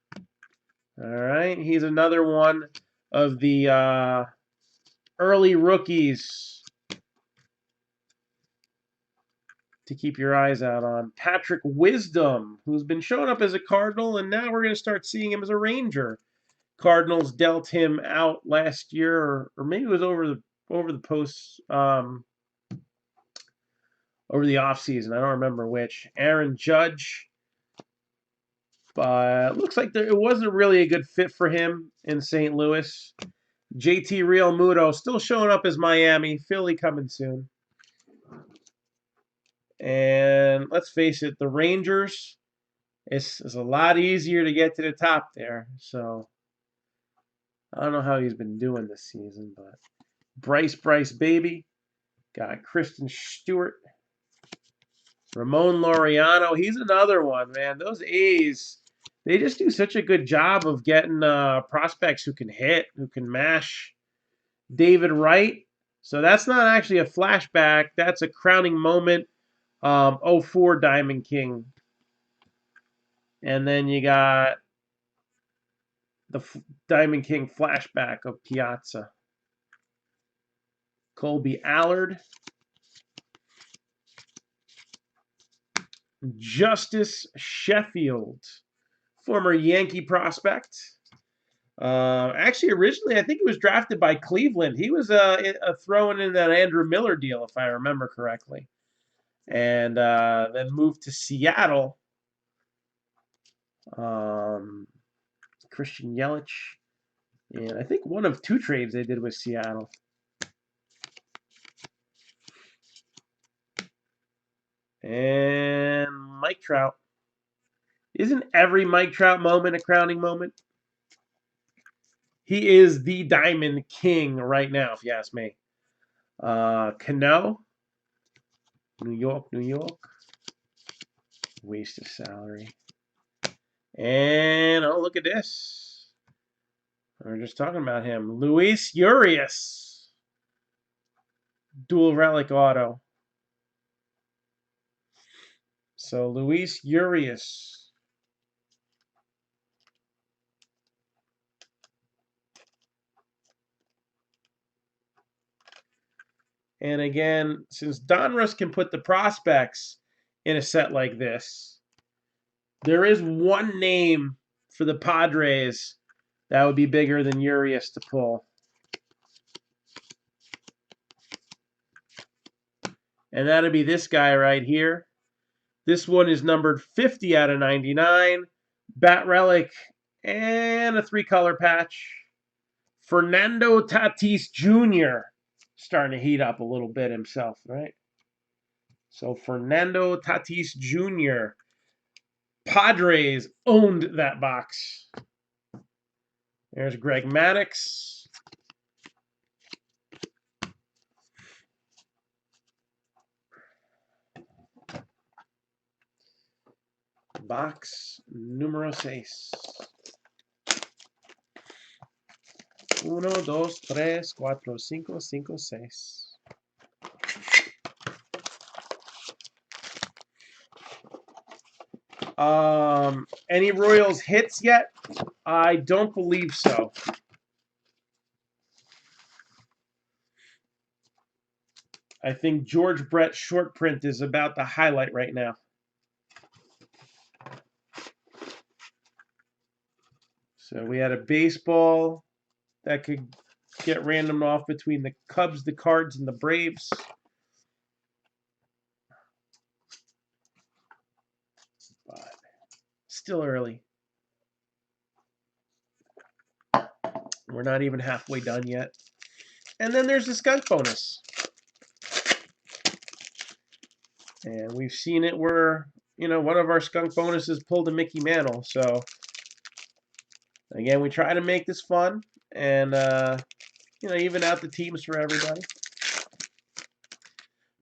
All right, he's another one of the early rookies to keep your eyes out on. Patrick Wisdom, who's been showing up as a Cardinal, and now we're going to start seeing him as a Ranger. Cardinals dealt him out last year, or maybe it was over the post over the offseason. I don't remember which. Aaron Judge. But looks like it wasn't really a good fit for him in St. Louis. JT Realmuto still showing up as Miami. Philly coming soon. And let's face it, the Rangers, it's a lot easier to get to the top there. So I don't know how he's been doing this season, but Bryce baby. Got Kristen Stewart. Ramon Laureano. He's another one, man. Those A's, they just do such a good job of getting prospects who can hit, who can mash. David Wright. So that's not actually a flashback. That's a crowning moment. 04 Diamond King. And then you got the Diamond King flashback of Piazza. Colby Allard. Justice Sheffield, former Yankee prospect. Actually, originally, I think he was drafted by Cleveland. He was throwing in that Andrew Miller deal, if I remember correctly. And then moved to Seattle. Christian Yelich. And I think one of two trades they did with Seattle. And Mike Trout. Isn't every Mike Trout moment a crowning moment? He is the Diamond King right now, if you ask me. Cano. New York. Waste of salary. And, oh, look at this. We're just talking about him. Luis Urias. Dual relic auto. So, Luis Urias. And again, since Donruss can put the prospects in a set like this, there is one name for the Padres that would be bigger than Urias to pull. And that'd be this guy right here. This one is numbered 50 out of 99. Bat relic and a 3-color patch. Fernando Tatis Jr. starting to heat up a little bit himself, right? So Fernando Tatis Jr. Padres owned that box. There's Greg Maddux. Box número 6. 1, 2, 3, 4, 5, 5, 6. Any Royals hits yet? I don't believe so. I think George Brett short print is about the highlight right now. So we had a baseball that could get random off between the Cubs, the Cards, and the Braves. But still early. We're not even halfway done yet. And then there's the skunk bonus. And we've seen it where, one of our skunk bonuses pulled a Mickey Mantle. So, again, we try to make this fun and, even out the teams for everybody.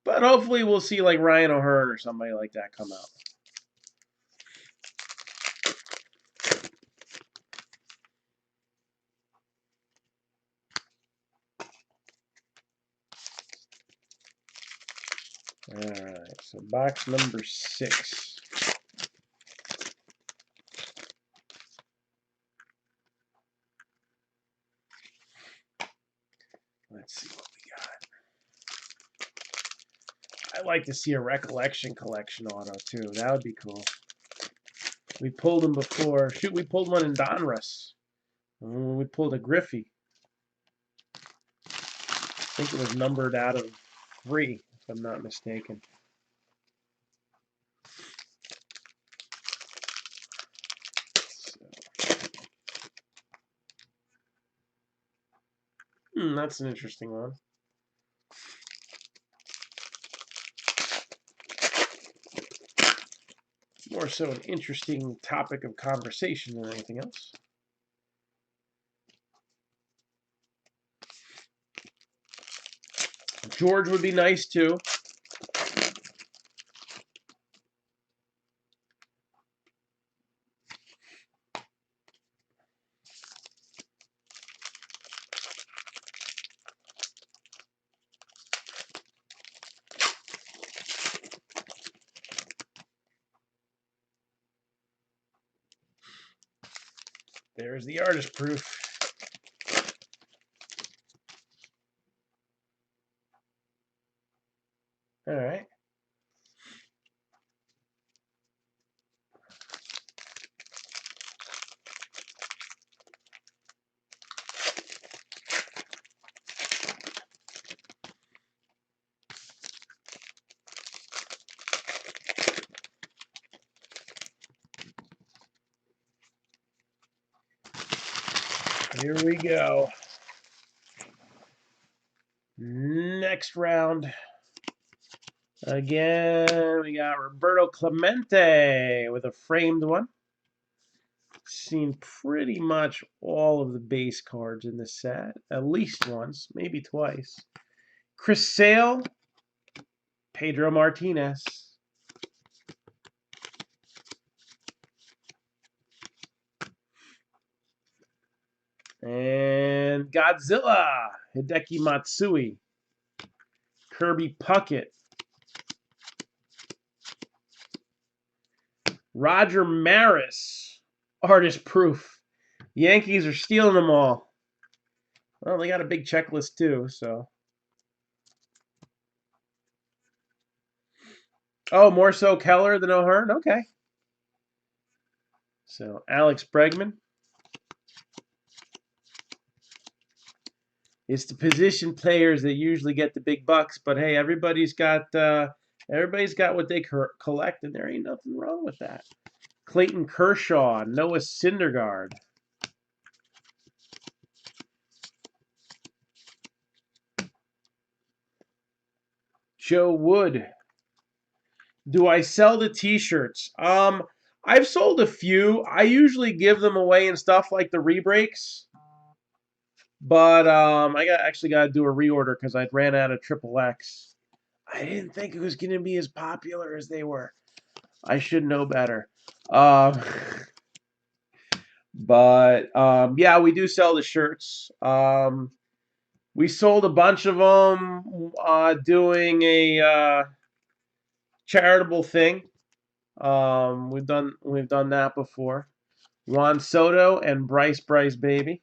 But hopefully we'll see like Ryan O'Hearn or somebody like that come out. All right, so box number 6. Let's see what we got. I'd like to see a recollection collection auto too. That would be cool. We pulled them before. Shoot, we pulled one in Donruss. We pulled a Griffey. I think it was numbered out of 3, if I'm not mistaken. That's an interesting one. More so an interesting topic of conversation than anything else. George would be nice too. There's the artist proof. All right. Here we go. Next round. Again, we got Roberto Clemente with a framed one. Seen pretty much all of the base cards in this set, at least once, maybe twice. Chris Sale, Pedro Martinez. And Godzilla, Hideki Matsui. Kirby Puckett. Roger Maris, artist proof. Yankees are stealing them all. Well, they got a big checklist too, so. Oh, more so Keller than O'Hearn? Okay. So, Alex Bregman. It's the position players that usually get the big bucks, but hey, everybody's got what they collect, and there ain't nothing wrong with that. Clayton Kershaw, Noah Syndergaard. Joe Wood. Do I sell the t-shirts? I've sold a few. I usually give them away and stuff like the rebreaks. But I actually got to do a reorder because I ran out of Triple X. I didn't think it was going to be as popular as they were. I should know better. But yeah, we do sell the shirts. We sold a bunch of them doing a charitable thing. We've done that before. Juan Soto and Bryce Baby.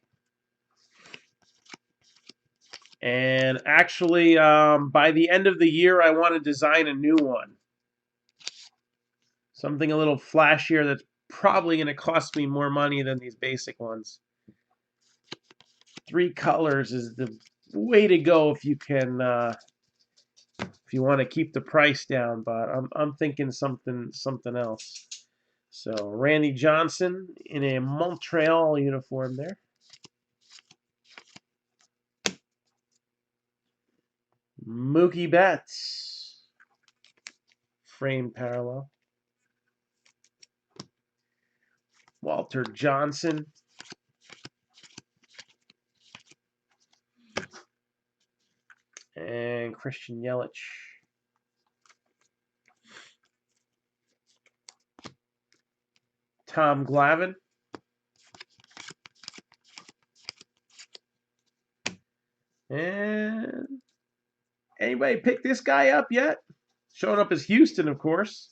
And actually, by the end of the year, I want to design a new one. Something a little flashier that's probably going to cost me more money than these basic ones. 3 colors is the way to go if you can if you want to keep the price down, but I'm thinking something else. So Randy Johnson in a Montreal uniform there. Mookie Betts, frame parallel. Walter Johnson. And Christian Yelich. Tom Glavine. And anybody pick this guy up yet? Showing up as Houston, of course.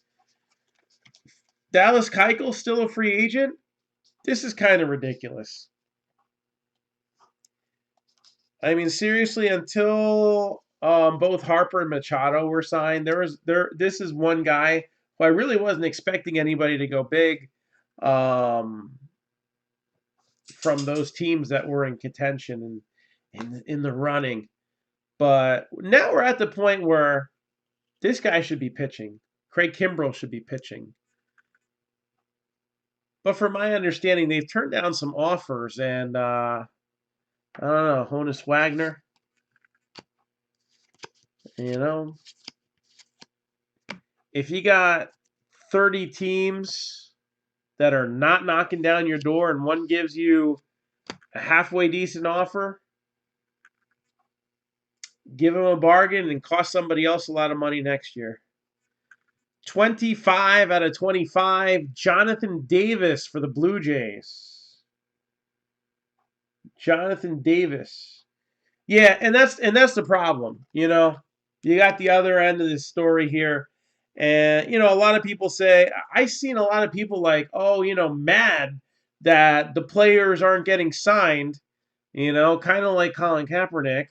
Dallas Keuchel still a free agent? This is kind of ridiculous. I mean, seriously, until both Harper and Machado were signed, this is one guy who I really wasn't expecting anybody to go big from those teams that were in contention and in the running. But now we're at the point where this guy should be pitching. Craig Kimbrell should be pitching. But from my understanding, they've turned down some offers, and I don't know, Honus Wagner, if you got 30 teams that are not knocking down your door and one gives you a halfway decent offer, give them a bargain and cost somebody else a lot of money next year. 25 out of 25, Jonathan Davis for the Blue Jays. Jonathan Davis. Yeah, and that's the problem, You got the other end of this story here. And, a lot of people say, I've seen a lot of people like, mad that the players aren't getting signed, kind of like Colin Kaepernick,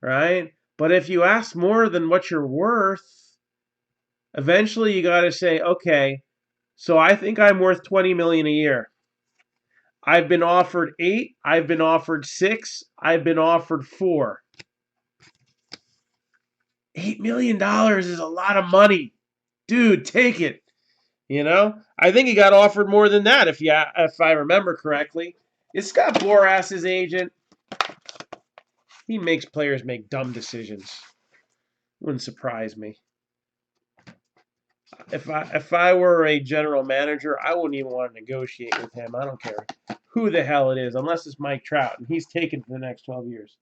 right? But if you ask more than what you're worth, eventually you got to say, okay, so I think I'm worth $20 million a year. I've been offered 8, I've been offered 6, I've been offered 4. $8 million is a lot of money. Dude, take it. I think he got offered more than that if I remember correctly. Is Scott Boras his agent? He makes players make dumb decisions. Wouldn't surprise me. If I were a general manager, I wouldn't even want to negotiate with him. I don't care who the hell it is, unless it's Mike Trout, and he's taken for the next 12 years.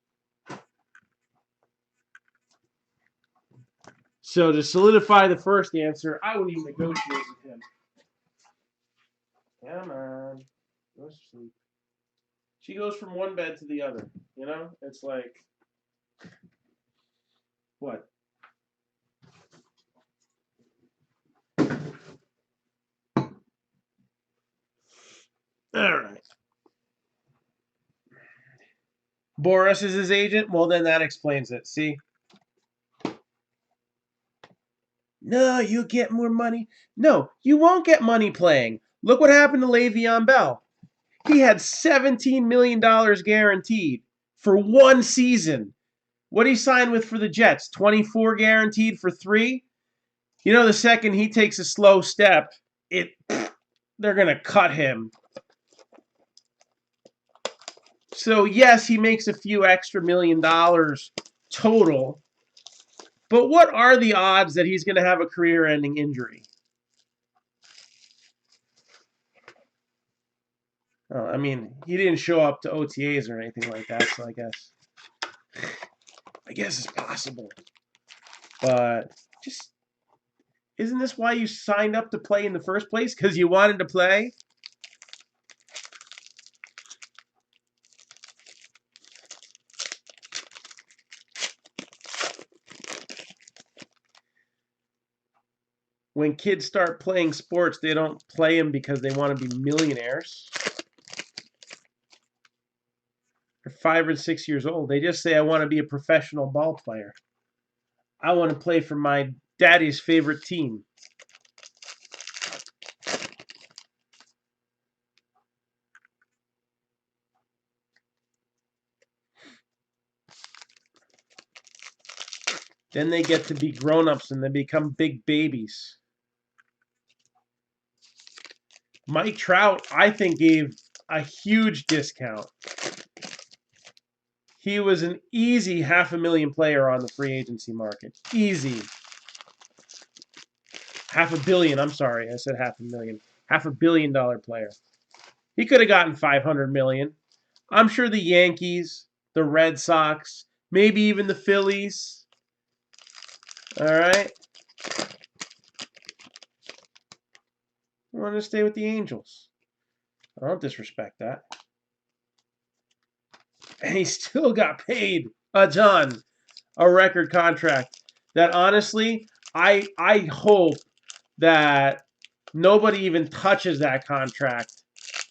So to solidify the first answer, I wouldn't even negotiate with him. Come on. Go to sleep. She goes from one bed to the other. It's like, what? All right. Boras is his agent? Well, then that explains it. See? No, you'll get more money. No, you won't get money playing. Look what happened to Le'Veon Bell. He had $17 million guaranteed for one season. What did he sign with for the Jets? 24 guaranteed for 3? The second he takes a slow step, they're going to cut him. So, yes, he makes a few extra $1 million total. But what are the odds that he's going to have a career-ending injury? I mean, he didn't show up to OTAs or anything like that, so I guess it's possible. But just, isn't this why you signed up to play in the first place? Because you wanted to play? When kids start playing sports, they don't play them because they want to be millionaires. They're 5 or 6 years old. They just say, I want to be a professional ball player. I want to play for my daddy's favorite team. Then they get to be grown-ups and they become big babies. Mike Trout, I think, gave a huge discount. He was an easy $500,000 player on the free agency market. Easy. $500 million, I'm sorry. I said $500,000. $500 million player. He could have gotten $500 million. I'm sure the Yankees, the Red Sox, maybe even the Phillies. All right. I want to stay with the Angels. I don't disrespect that. And he still got paid a ton, a record contract. That honestly, I hope that nobody even touches that contract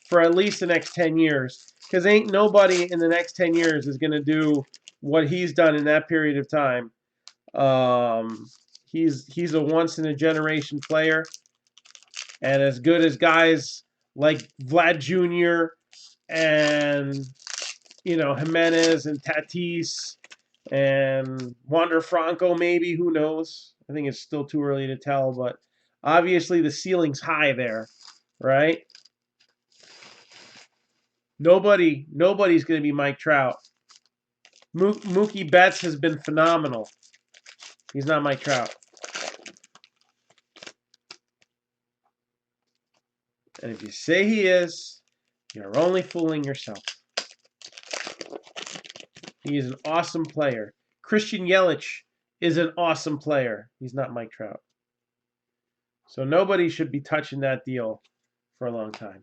for at least the next 10 years. Because ain't nobody in the next 10 years is going to do what he's done in that period of time. He's a once-in-a-generation player. And as good as guys like Vlad Jr. and, Jimenez and Tatis and Wander Franco, maybe, who knows? I think it's still too early to tell, but obviously the ceiling's high there, right? Nobody's going to be Mike Trout. Mookie Betts has been phenomenal. He's not Mike Trout. And if you say he is, you're only fooling yourself. He is an awesome player. Christian Yelich is an awesome player. He's not Mike Trout. So nobody should be touching that deal for a long time.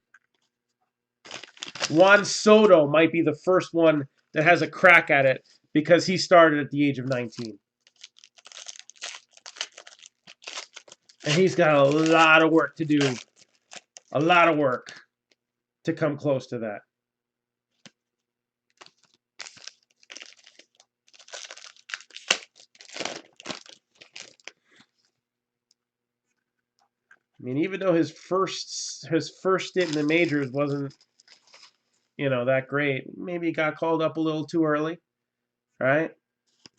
Juan Soto might be the first one that has a crack at it because he started at the age of 19. And he's got a lot of work to do. A lot of work to come close to that. I mean, even though his first stint in the majors wasn't, that great. Maybe he got called up a little too early, right?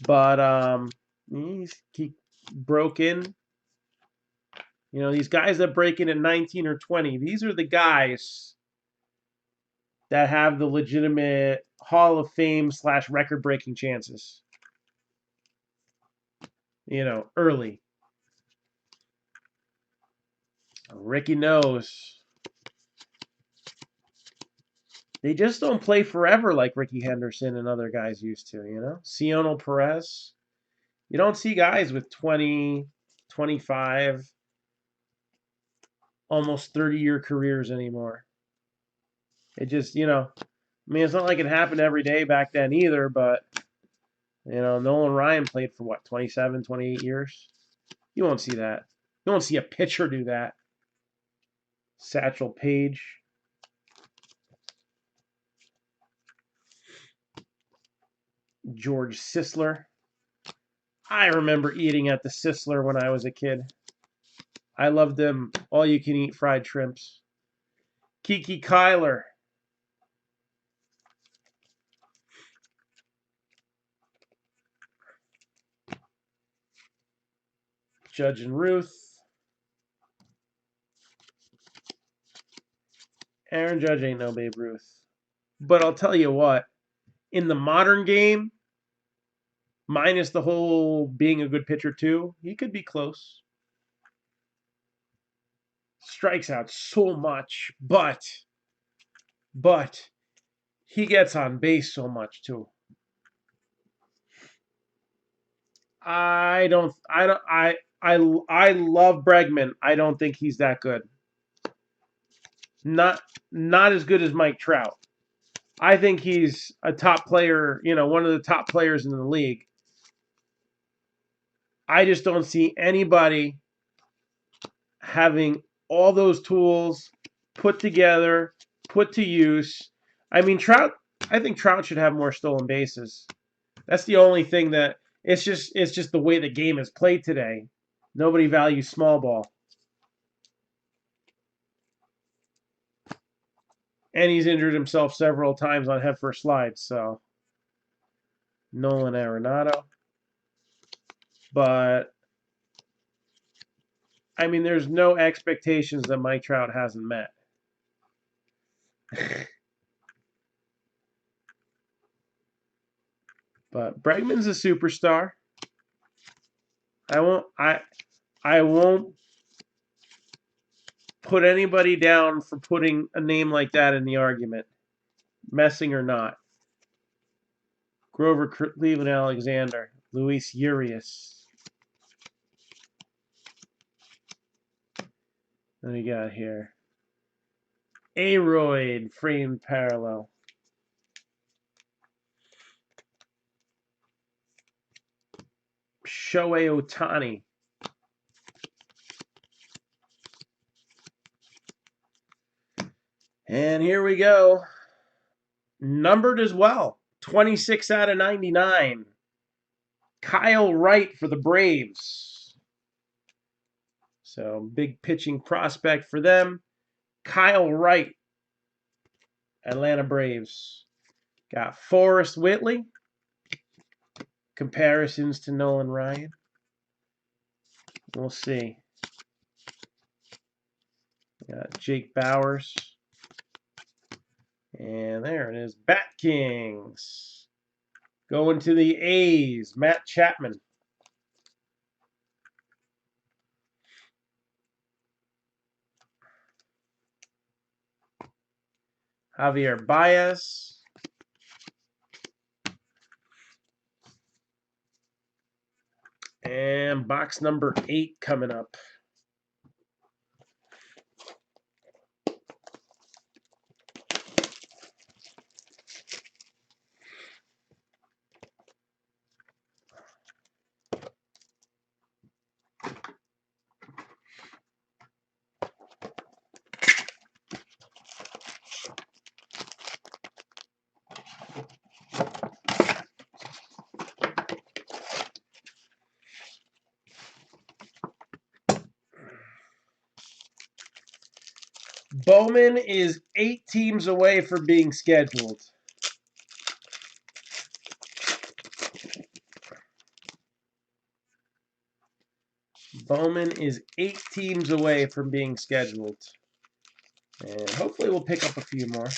But he broke in. These guys that break in at 19 or 20, these are the guys that have the legitimate Hall of Fame / record-breaking chances. Early. Ricky knows. They just don't play forever like Ricky Henderson and other guys used to, Cionel Perez. You don't see guys with 20, 25, almost 30-year careers anymore. It just, it's not like it happened every day back then either, but, Nolan Ryan played for, 27, 28 years? You won't see that. You won't see a pitcher do that. Satchel Paige. George Sisler. I remember eating at the Sisler when I was a kid. I loved them all-you-can-eat fried shrimps. Kiki Kyler. Judge and Ruth. Aaron Judge ain't no Babe Ruth. But I'll tell you what, in the modern game, minus the whole being a good pitcher too, he could be close. Strikes out so much, but he gets on base so much too. I love Bregman. I don't think he's that good. Not as good as Mike Trout. I think he's a top player, one of the top players in the league. I just don't see anybody having all those tools put together, put to use. I mean, I think Trout should have more stolen bases. That's the only thing that it's just the way the game is played today. Nobody values small ball. And he's injured himself several times on headfirst slides, so Nolan Arenado. But I mean, there's no expectations that Mike Trout hasn't met. But Bregman's a superstar. I won't put anybody down for putting a name like that in the argument, messing or not. Grover Cleveland Alexander, Luis Urias. What do we got here? Aroyd, framed parallel. Shohei Ohtani. And here we go. Numbered as well. 26 out of 99. Kyle Wright for the Braves. So, big pitching prospect for them. Kyle Wright, Atlanta Braves. Got Forrest Whitley. Comparisons to Nolan Ryan. We'll see. Got Jake Bowers. And there it is. Bat Kings. Going to the A's. Matt Chapman. Javier Baez. And box number 8 coming up. Bowman is 8 teams away from being scheduled. Bowman is 8 teams away from being scheduled. And hopefully we'll pick up a few more.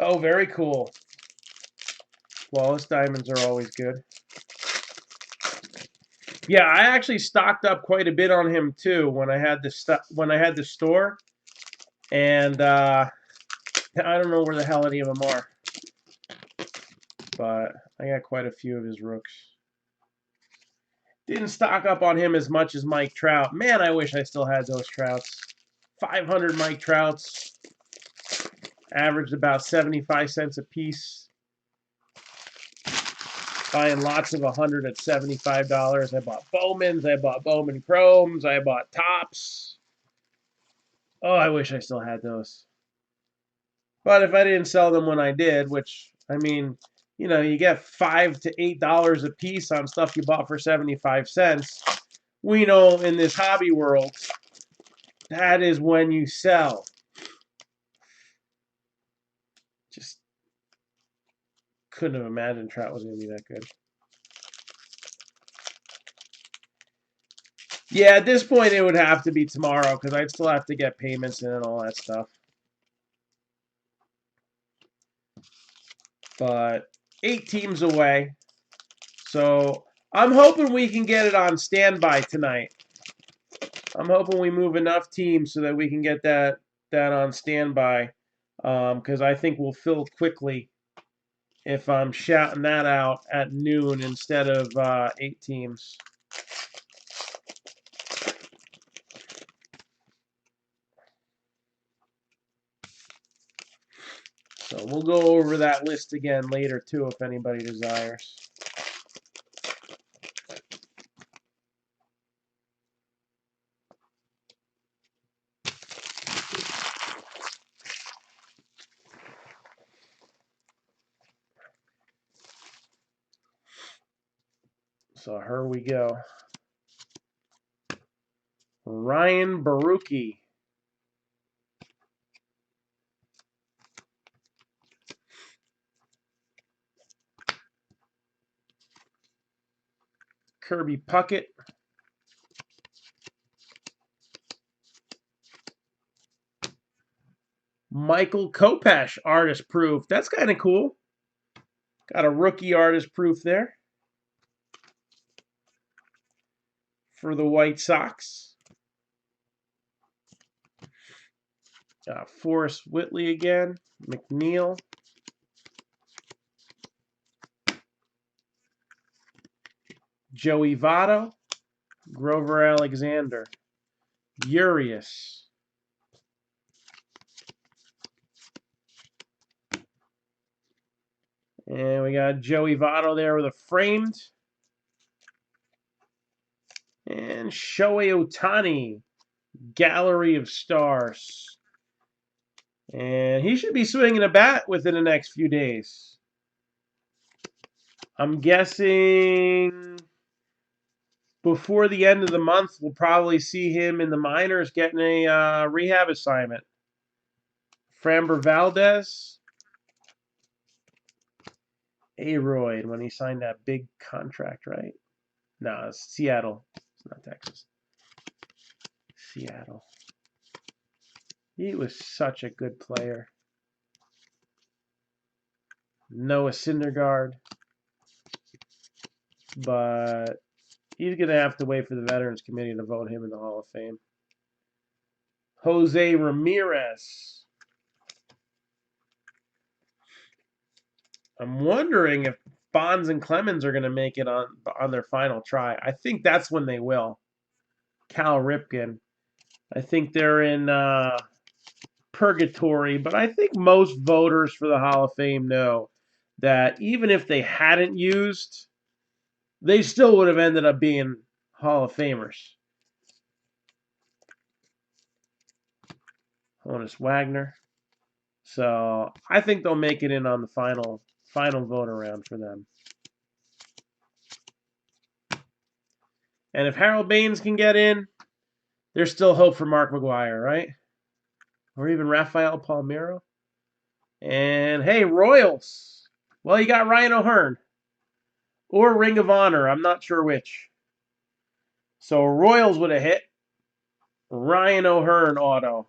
Oh, very cool. Flawless diamonds are always good. Yeah, I actually stocked up quite a bit on him too when I had the store, and I don't know where the hell any of them are, but I got quite a few of his rooks. Didn't stock up on him as much as Mike Trout. Man, I wish I still had those Trouts. 500 Mike Trouts. Averaged about 75 cents a piece. Buying lots of 100 at $75. I bought Bowmans. I bought Bowman Chromes. I bought Tops. Oh, I wish I still had those. But if I didn't sell them when I did, which, I mean, you know, you get $5 to $8 a piece on stuff you bought for 75 cents. We know in this hobby world, that is when you sell. Just couldn't have imagined Trout was going to be that good. Yeah, at this point it would have to be tomorrow because I'd still have to get payments in and all that stuff. But 8 teams away. So I'm hoping we can get it on standby tonight. I'm hoping we move enough teams so that we can get that on standby. Because I think we'll fill quickly if I'm shouting that out at noon instead of 8 teams. So we'll go over that list again later too if anybody desires. So here we go. Ryan Baruki. Kirby Puckett. Michael Kopech, artist proof. That's kind of cool. Got a rookie artist proof there for the White Sox. Forrest Whitley again. McNeil. Joey Votto. Grover Alexander. Urias. And we got Joey Votto there with a framed. And Shohei Ohtani, Gallery of Stars. And he should be swinging a bat within the next few days. I'm guessing before the end of the month, we'll probably see him in the minors getting a rehab assignment. Framber Valdez. Aroyd when he signed that big contract, right? No, it's Seattle. It's not Texas. Seattle. He was such a good player. Noah Syndergaard. But he's going to have to wait for the Veterans Committee to vote him in the Hall of Fame. Jose Ramirez. I'm wondering if Bonds and Clemens are going to make it on their final try. I think that's when they will. Cal Ripken. I think they're in purgatory, but I think most voters for the Hall of Fame know that even if they hadn't used, they still would have ended up being Hall of Famers. Honus Wagner. So I think they'll make it in on the final vote around for them. And if Harold Baines can get in, there's still hope for Mark McGwire, right? Or even Rafael Palmeiro. And hey, Royals. Well, you got Ryan O'Hearn. Or Ring of Honor. I'm not sure which. So Royals would have hit. Ryan O'Hearn auto.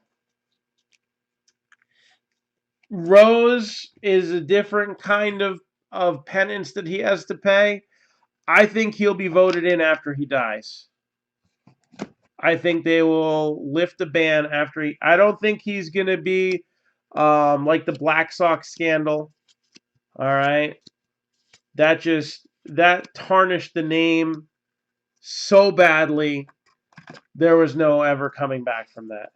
Rose is a different kind of penance that he has to pay. I think he'll be voted in after he dies. I think they will lift the ban after he... I don't think he's going to be like the Black Sox scandal. All right? That tarnished the name so badly. There was no ever coming back from that.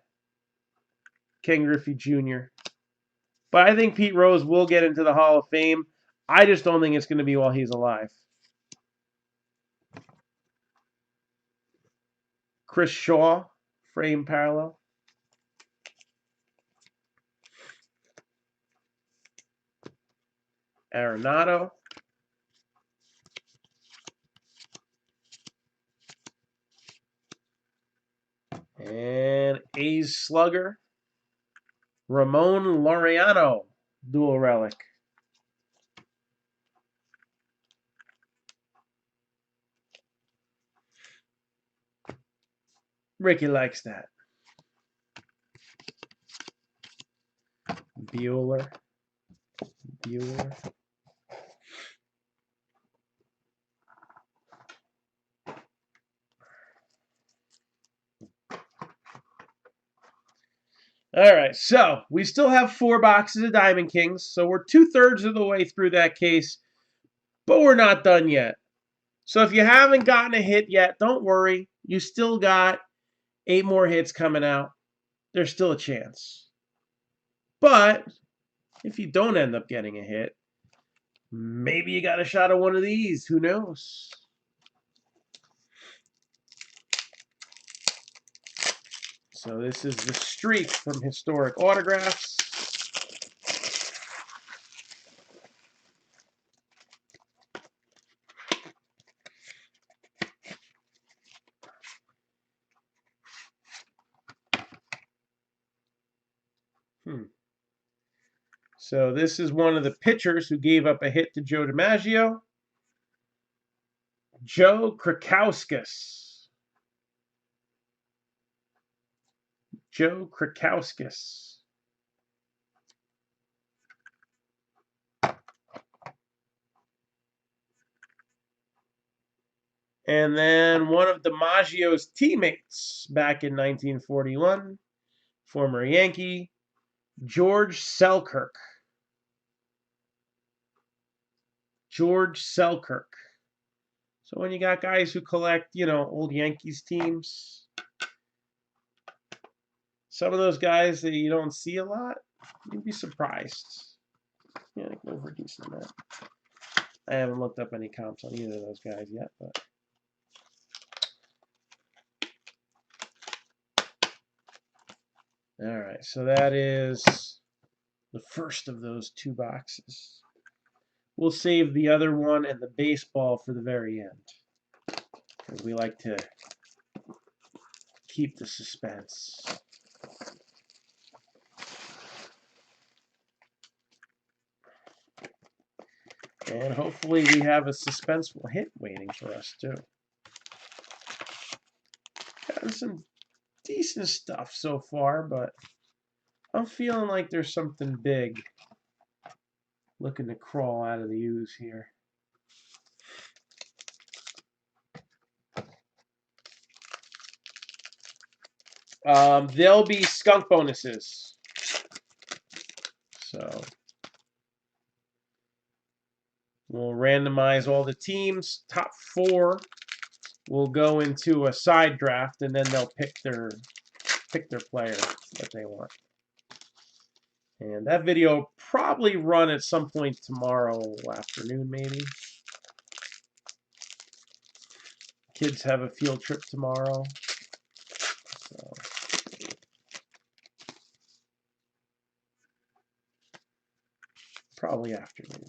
Ken Griffey Jr. But I think Pete Rose will get into the Hall of Fame. I just don't think it's going to be while he's alive. Chris Shaw, frame parallel. Arenado. And A's slugger. Ramon Laureano, dual relic. Ricky likes that. Bueller. All right, so we still have 4 boxes of Diamond Kings, so we're 2/3 of the way through that case, but we're not done yet. So if you haven't gotten a hit yet, don't worry. You still got 8 more hits coming out. There's still a chance. But If you don't end up getting a hit, maybe you got a shot at one of these. Who knows? So this is the streak from Historic Autographs. So this is one of the pitchers who gave up a hit to Joe DiMaggio. Joe Krakowskis. Joe Krakowskis. And then one of DiMaggio's teammates back in 1941, former Yankee, George Selkirk. George Selkirk. So when you got guys who collect, old Yankees teams, some of those guys that you don't see a lot, you'd be surprised. Yeah, I can go for a decent amount. I haven't looked up any comps on either of those guys yet, but all right. So that is the first of those two boxes. We'll save the other one and the baseball for the very end, because we like to keep the suspense. And hopefully we have a suspenseful hit waiting for us too. Gotten some decent stuff so far, but I'm feeling like there's something big looking to crawl out of the ooze here. There'll be skunk bonuses. So we'll randomize all the teams. Top 4 will go into a side draft, and then they'll pick their player that they want. And that video will probably run at some point tomorrow afternoon, maybe. Kids have a field trip tomorrow. So probably afternoon.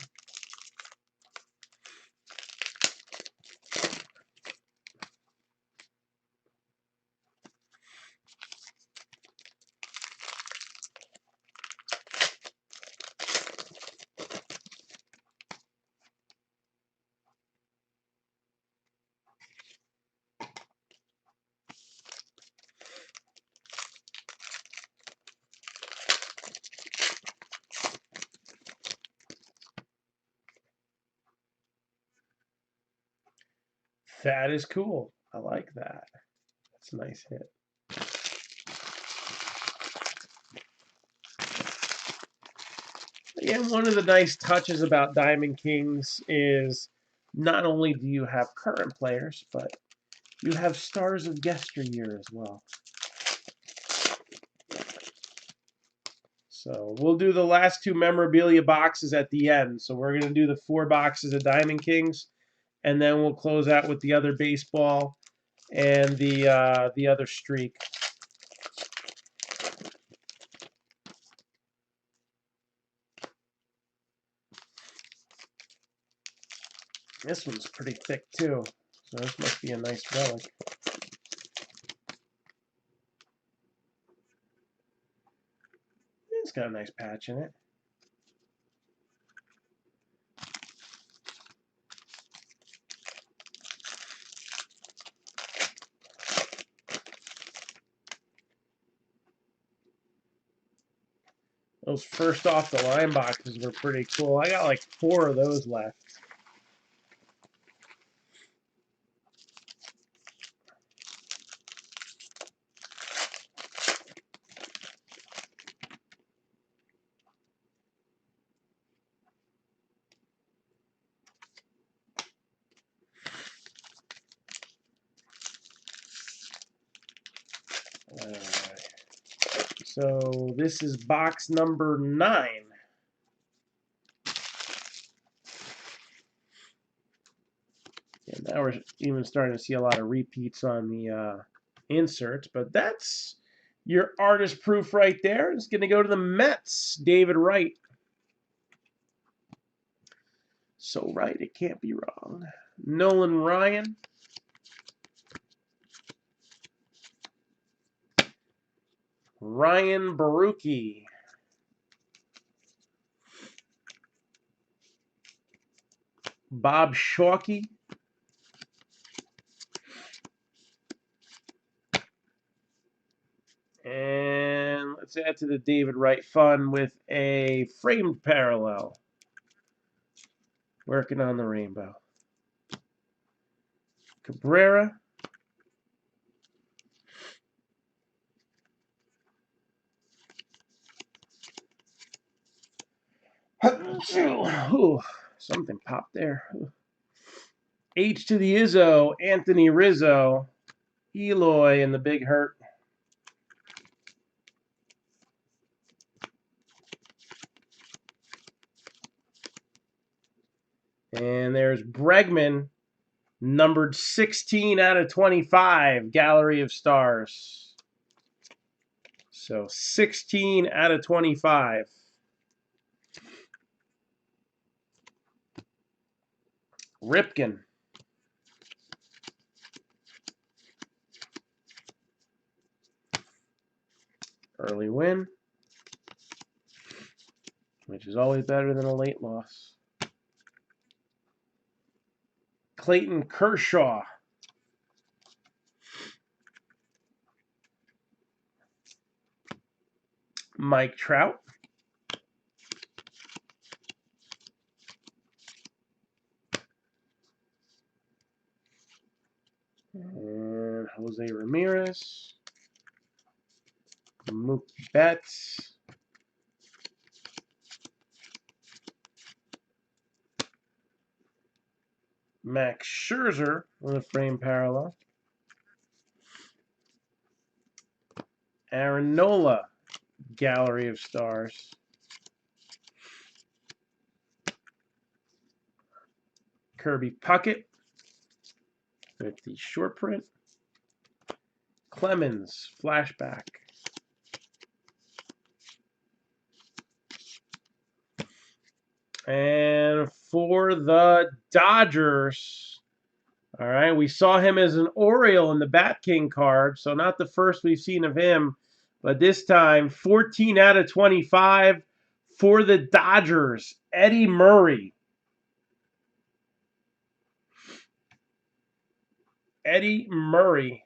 That is cool. I like that. That's a nice hit. Yeah, one of the nice touches about Diamond Kings is not only do you have current players, but you have stars of yesteryear as well. So we'll do the last 2 memorabilia boxes at the end. So we're going to do the 4 boxes of Diamond Kings, and then we'll close out with the other baseball and the other streak. This one's pretty thick too, so this must be a nice relic. It's got a nice patch in it. Those first off the line boxes were pretty cool. I got like 4 of those left. Alright. So this is box number 9. And now we're even starting to see a lot of repeats on the inserts, but that's your artist proof right there. It's going to go to the Mets, David Wright. So right, it can't be wrong. Nolan Ryan. Ryan Baruki. Bob Shawkey. And let's add to the David Wright fun with a framed parallel. Working on the rainbow. Cabrera. Ooh, something popped there. H to the Izzo, Anthony Rizzo, Eloy, and the Big Hurt. And there's Bregman, numbered 16 out of 25, Gallery of Stars. So 16 out of 25. Ripken. Early win, which is always better than a late loss. Clayton Kershaw. Mike Trout. And Jose Ramirez. Mookie Betts. Max Scherzer with a frame parallel. Aaron Nola, Gallery of Stars. Kirby Puckett with the short print. Clemens, flashback. And for the Dodgers, all right, we saw him as an Oriole in the Bat King card, so not the first we've seen of him, but this time 14 out of 25 for the Dodgers, Eddie Murray. Eddie Murray.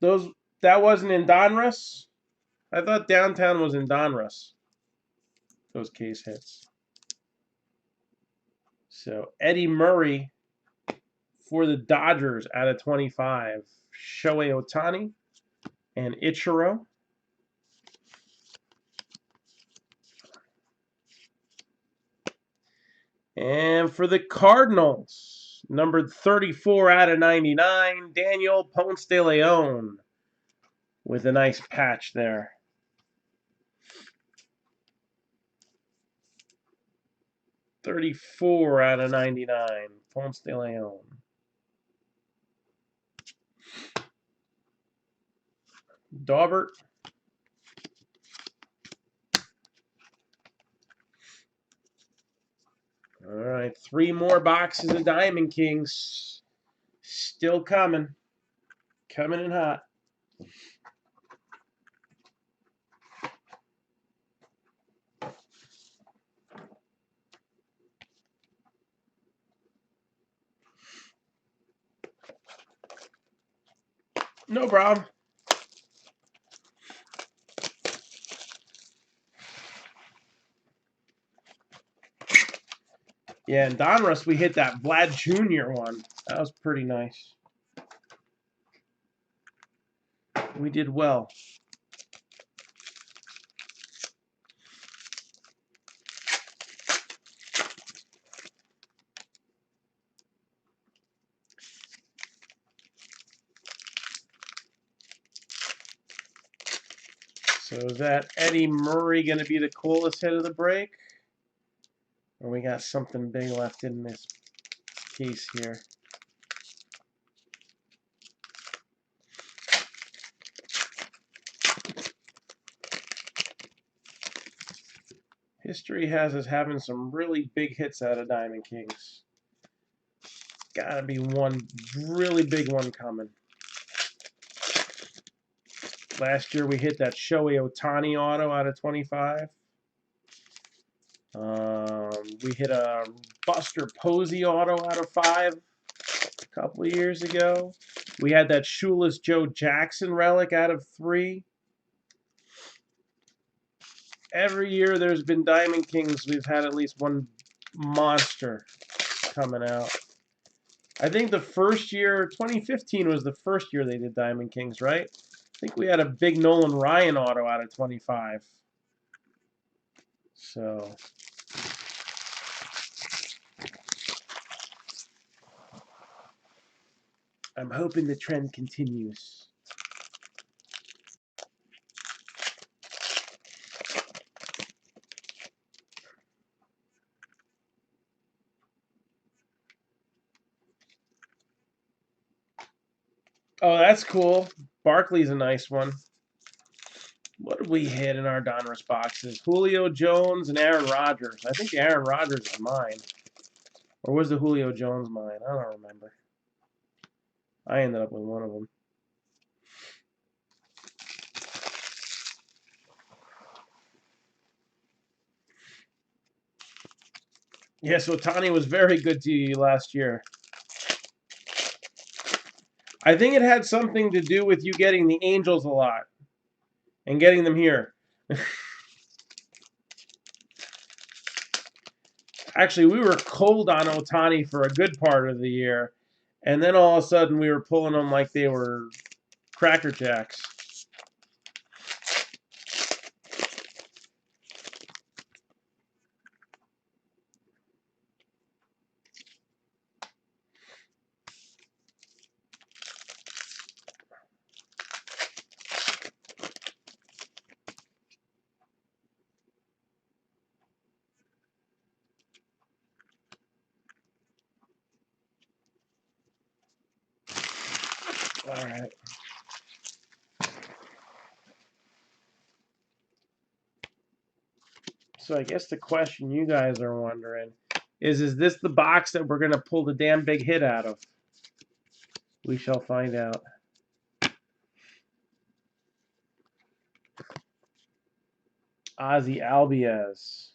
That wasn't in Donruss? I thought Downtown was in Donruss. Those case hits. So Eddie Murray for the Dodgers out of 25. Shohei Ohtani and Ichiro. And for the Cardinals, numbered 34 out of 99, Daniel Ponce de Leon with a nice patch there. .34 out of 99, Ponce de Leon. Daubert. All right, 3 more boxes of Diamond Kings. Still coming. Coming in hot. No problem. Yeah, in Donruss, we hit that Vlad Jr. one. That was pretty nice. We did well. So is that Eddie Murray going to be the coolest hit of the break? Or we got something big left in this case here. History has us having some really big hits out of Diamond Kings. Gotta be one really big one coming. Last year we hit that Shohei Ohtani auto out of 25. We hit a Buster Posey auto out of 5 a couple of years ago. We had that Shoeless Joe Jackson relic out of 3. Every year there's been Diamond Kings, we've had at least one monster coming out. I think the first year, 2015 was the first year they did Diamond Kings, right? I think we had a big Nolan Ryan auto out of 25. So I'm hoping the trend continues. Oh, that's cool. Barkley's a nice one. What did we hit in our Donruss boxes? Julio Jones and Aaron Rodgers. I think Aaron Rodgers is mine. Or was the Julio Jones mine? I don't remember. I ended up with one of them. Yes, Ohtani was very good to you last year. I think it had something to do with you getting the Angels a lot and getting them here. Actually, we were cold on Ohtani for a good part of the year, and then all of a sudden we were pulling them like they were Cracker Jacks. All right. So I guess the question you guys are wondering is this the box that we're going to pull the damn big hit out of? We shall find out. Ozzy Albies.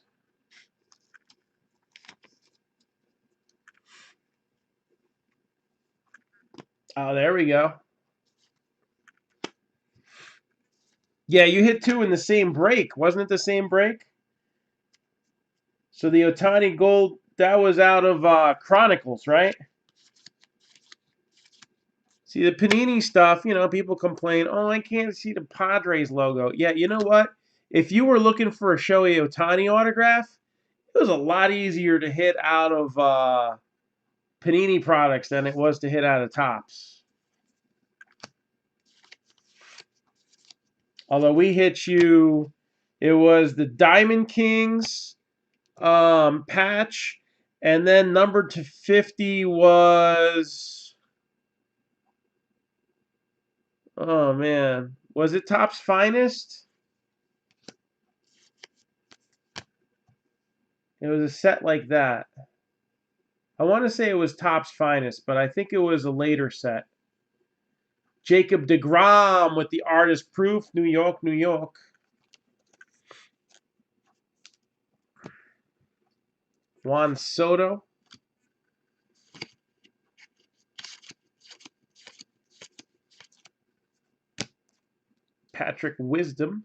Oh, there we go. Yeah, you hit 2 in the same break. Wasn't it the same break? So the Ohtani Gold, that was out of Chronicles, right? See, the Panini stuff, you know, people complain, oh, I can't see the Padres logo. Yeah, you know what? If you were looking for a Shohei Ohtani autograph, it was a lot easier to hit out of Panini products than it was to hit out of Topps. Although we hit you, it was the Diamond Kings patch, and then numbered to 50 was, oh man, was it Topps Finest? It was a set like that. I want to say it was Topps Finest, but I think it was a later set. Jacob deGrom with the artist proof, New York, New York. Juan Soto. Patrick Wisdom.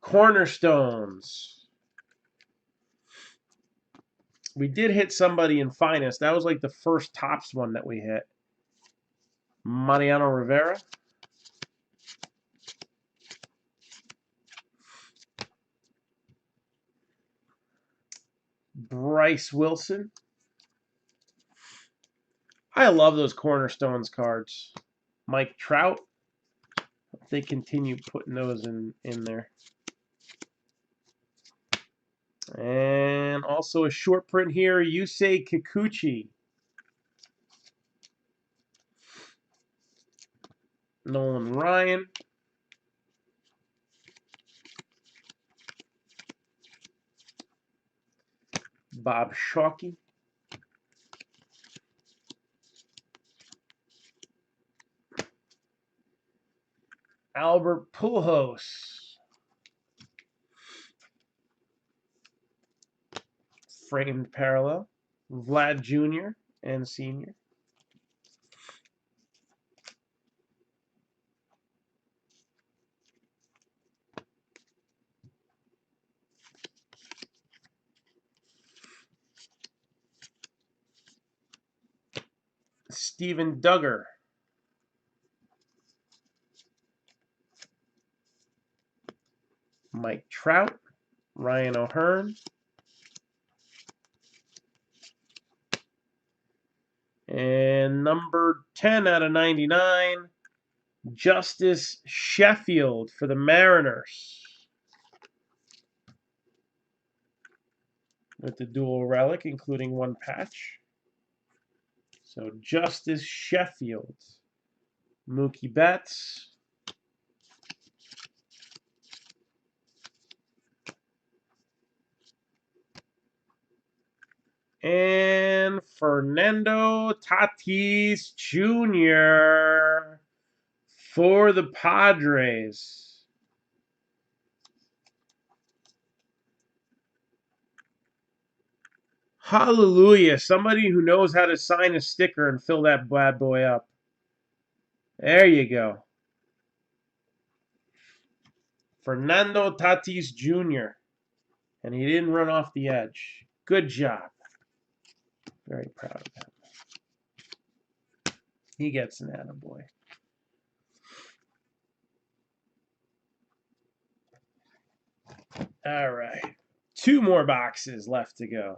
Cornerstones. We did hit somebody in Finest. That was like the first Topps one that we hit. Mariano Rivera. Bryce Wilson. I love those Cornerstones cards. Mike Trout. They continue putting those in there. And Also a short print here, Yusei Kikuchi. Nolan Ryan. Bob Shockey. Albert Pujols. Framed parallel. Vlad Jr. and Sr. Steven Duggar. Mike Trout. Ryan O'Hearn. And number 10 out of 99, Justice Sheffield for the Mariners. With the dual relic, including one patch. So Justice Sheffield. Mookie Betts. And Fernando Tatis Jr. for the Padres. Hallelujah. Somebody who knows how to sign a sticker and fill that bad boy up. There you go. Fernando Tatis Jr. And he didn't run off the edge. Good job. Very proud of him. He gets an attaboy. All right. 2 more boxes left to go.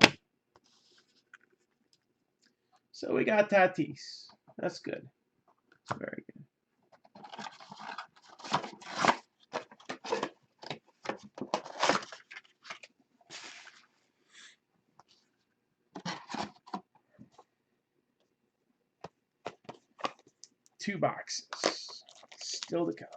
So we got Tatis. That's good. That's very good. Two boxes still to come.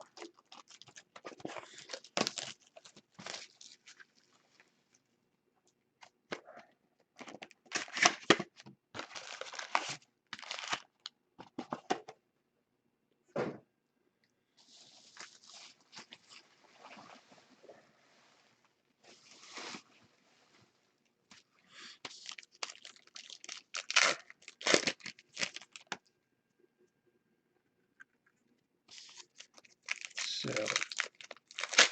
So,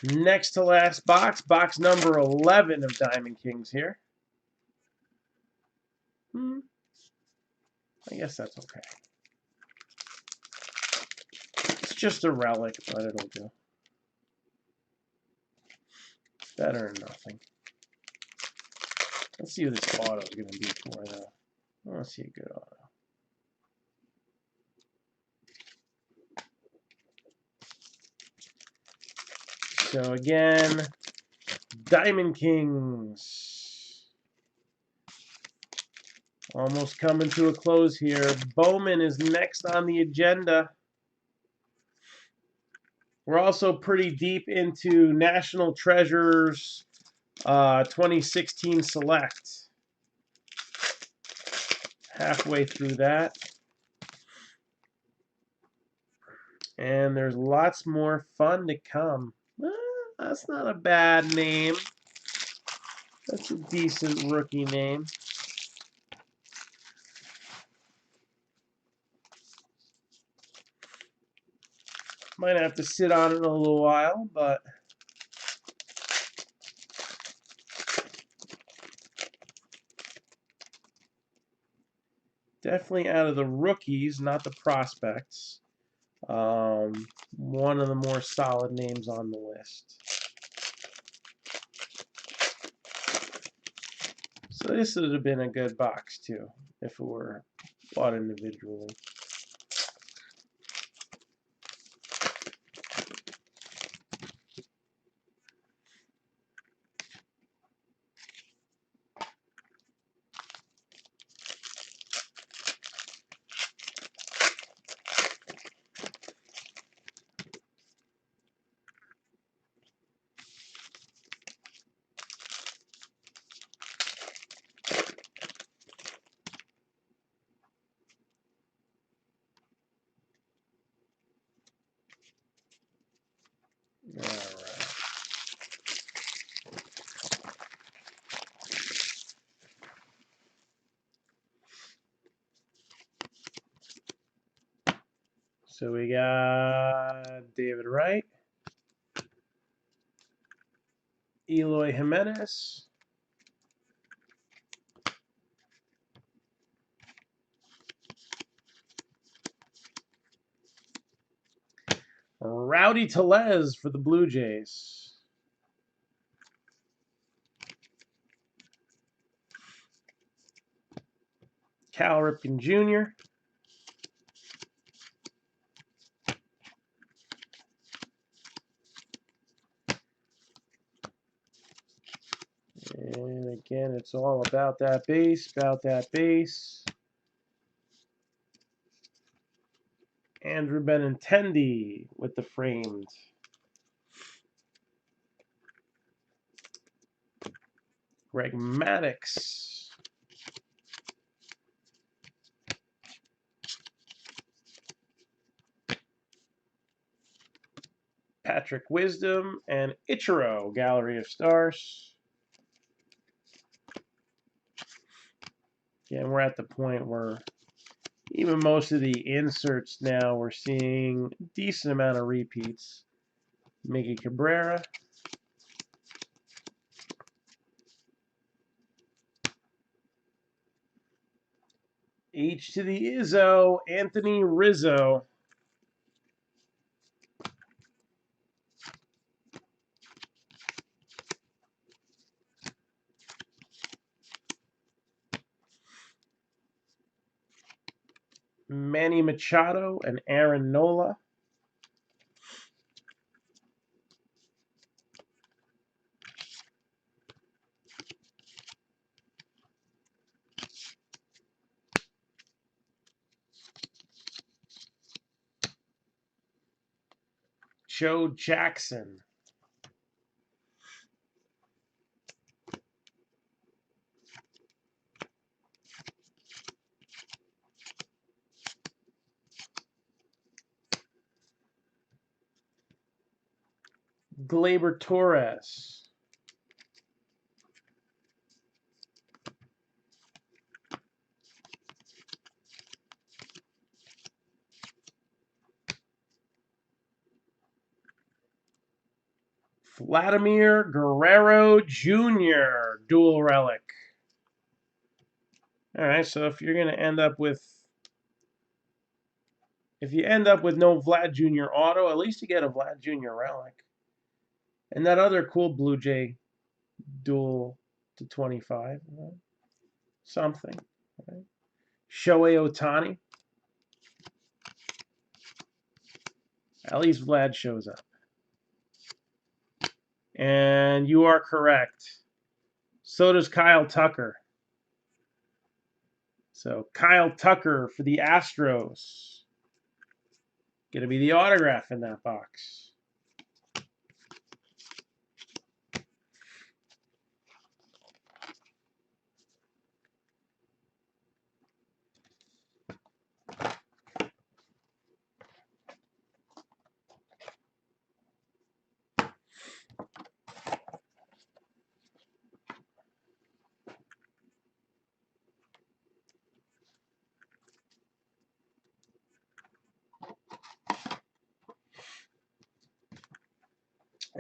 next to last box, box number 11 of Diamond Kings here. I guess that's okay. It's just a relic, but it'll do. Better than nothing. Let's see what this auto is going to be for, though. I want to see a good auto. So again, Diamond Kings. Almost coming to a close here. Bowman is next on the agenda. We're also pretty deep into National Treasures 2016 Select. Halfway through that. And there's lots more fun to come. That's not a bad name. That's a decent rookie name. Might have to sit on it in a little while, but definitely out of the rookies, not the prospects. One of the more solid names on the list. So this would have been a good box too, if it were bought individually. So we got David Wright, Eloy Jimenez, Rowdy Tellez for the Blue Jays. Cal Ripken Jr. And again, it's all about that base, Andrew Benintendi with the framed. Greg Maddux. Patrick Wisdom and Ichiro, Gallery of Stars. Again, we're at the point where even most of the inserts now, we're seeing a decent amount of repeats. Miggy Cabrera. H to the Izzo, Anthony Rizzo. Manny Machado and Aaron Nola. Joe Jackson. Gleyber Torres. Vladimir Guerrero Jr. Dual relic. All right, so if you're going to end up with, if you end up with no Vlad Jr. auto, at least you get a Vlad Jr. relic. And that other cool Blue Jay dual to 25. Something. Right? Shohei Ohtani. At least Vlad shows up. And you are correct. So does Kyle Tucker. So Kyle Tucker for the Astros. Going to be the autograph in that box.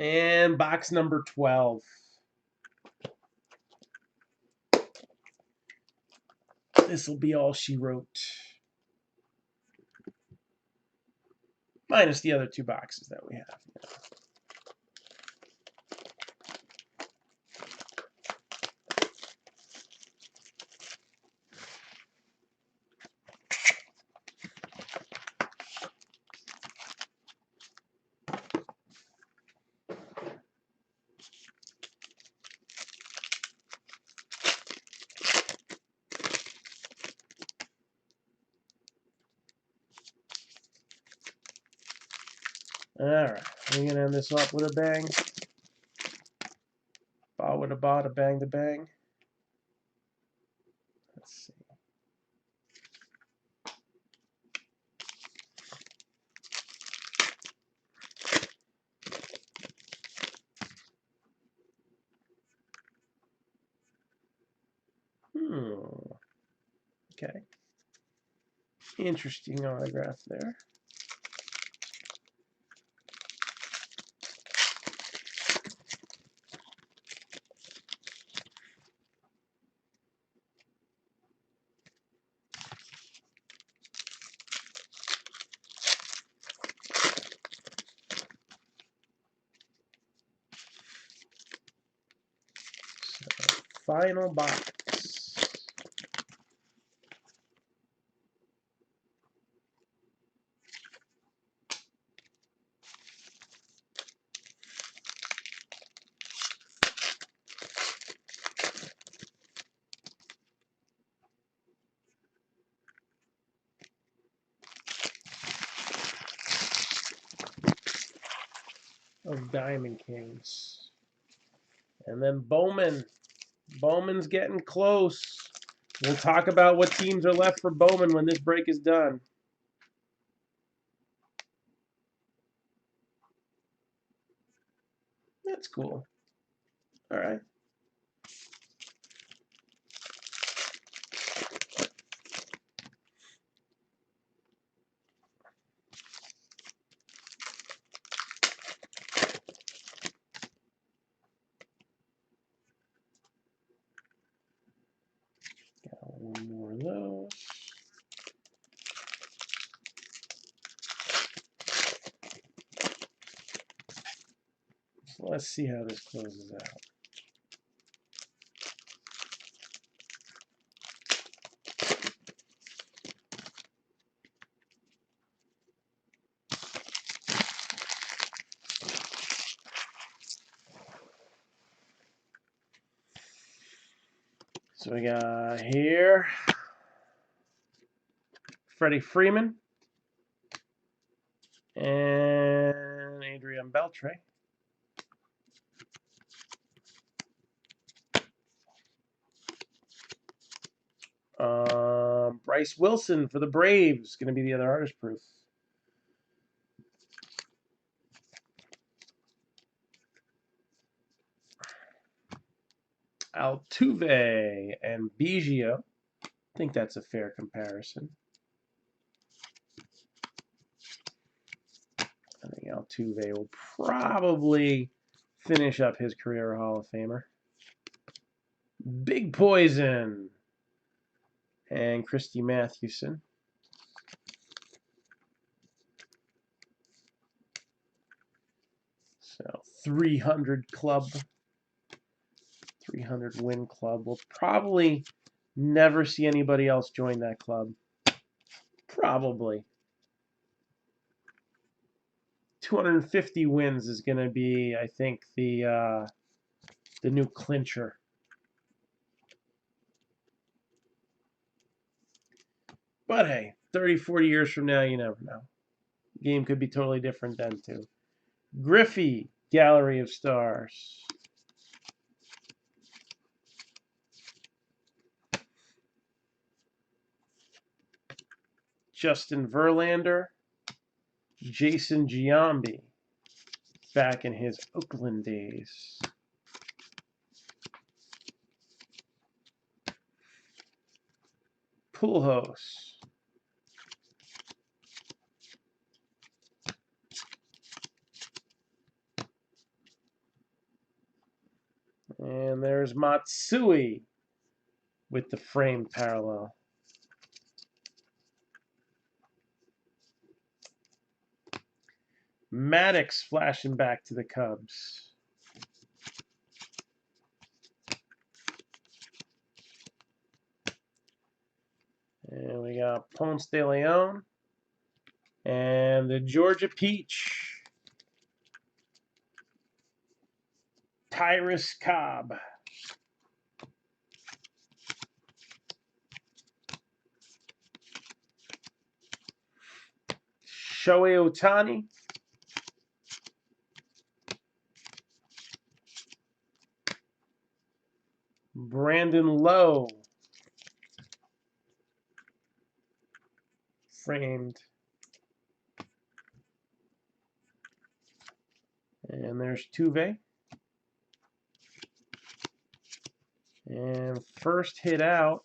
And box number 12. This will be all she wrote. Minus the other two boxes that we have. All right, we're going to end this up with a bang. Ba with a ba to bang to bang. Let's see. Okay. Interesting autograph there. final box. Of Diamond Kings. And then Bowman. Bowman's getting close. We'll talk about what teams are left for Bowman when this break is done. That's cool. All right. Got one more of those. So let's see how this closes out. So we got here Freddie Freeman and Adrian Beltre. Bryce Wilson for the Braves, going to be the other artist proof. Altuve and Biggio. I think that's a fair comparison. I think Altuve will probably finish up his career Hall of Famer. Big Poison and Christy Mathewson. So 300 club, 300 win club. We'll probably never see anybody else join that club. Probably. 250 wins is going to be, I think, the new clincher. But hey, 30, 40 years from now, you never know. The game could be totally different then, too. Griffey, Gallery of Stars. Justin Verlander, Jason Giambi, back in his Oakland days. Pujols. And there's Matsui with the framed parallel. Maddox flashing back to the Cubs. And we got Ponce de Leon and the Georgia Peach. Tyrus Cobb. Shohei Ohtani. Brandon Lowe. Framed. And there's Tuve. And first hit out,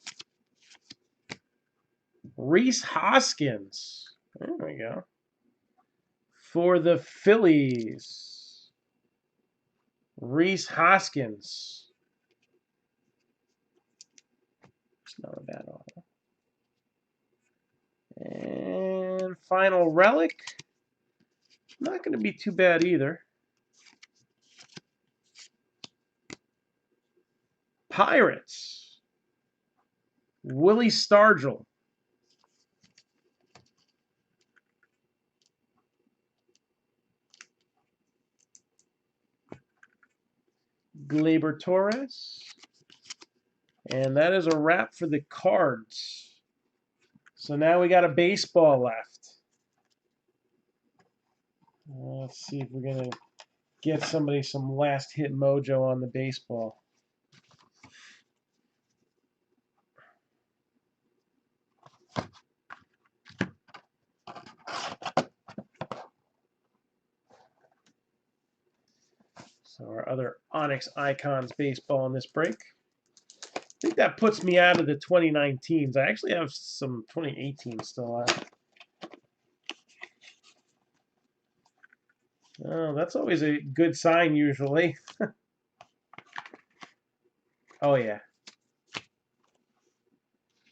Rhys Hoskins. There we go. For the Phillies. Rhys Hoskins. It's not a bad auto. And final relic. Not going to be too bad either. Pirates. Willie Stargell. Gleyber Torres. And that is a wrap for the cards. So now we got a baseball left. Let's see if we're going to get somebody some last hit mojo on the baseball. So our other Onyx Icons baseball in this break. I think that puts me out of the 2019s. I actually have some 2018 still left. Oh, that's always a good sign usually. Oh yeah.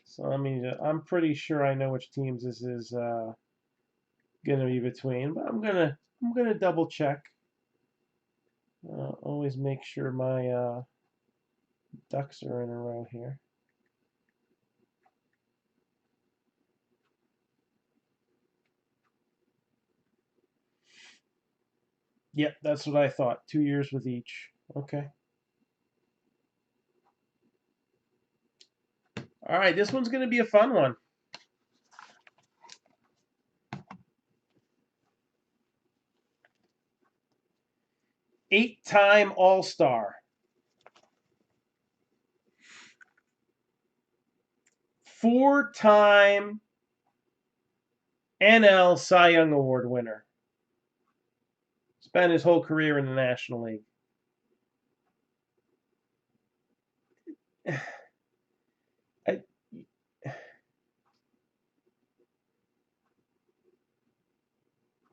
So I'm pretty sure I know which teams this is gonna be between, but I'm gonna double check. Always make sure my ducks are in a row here. Yep, that's what I thought. 2 years with each. Okay. All right, this one's going to be a fun one. Eight-time All-Star. Four-time NL Cy Young Award winner. Spent his whole career in the National League.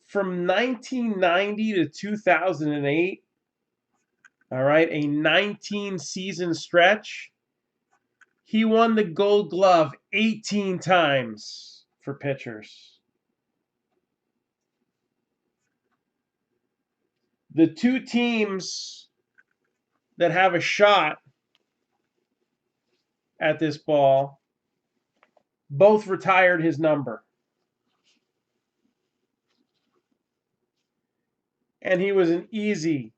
From 1990 to 2008, all right, a 19-season stretch, he won the Gold Glove 18 times for pitchers. The two teams that have a shot at this ball both retired his number. And he was an easy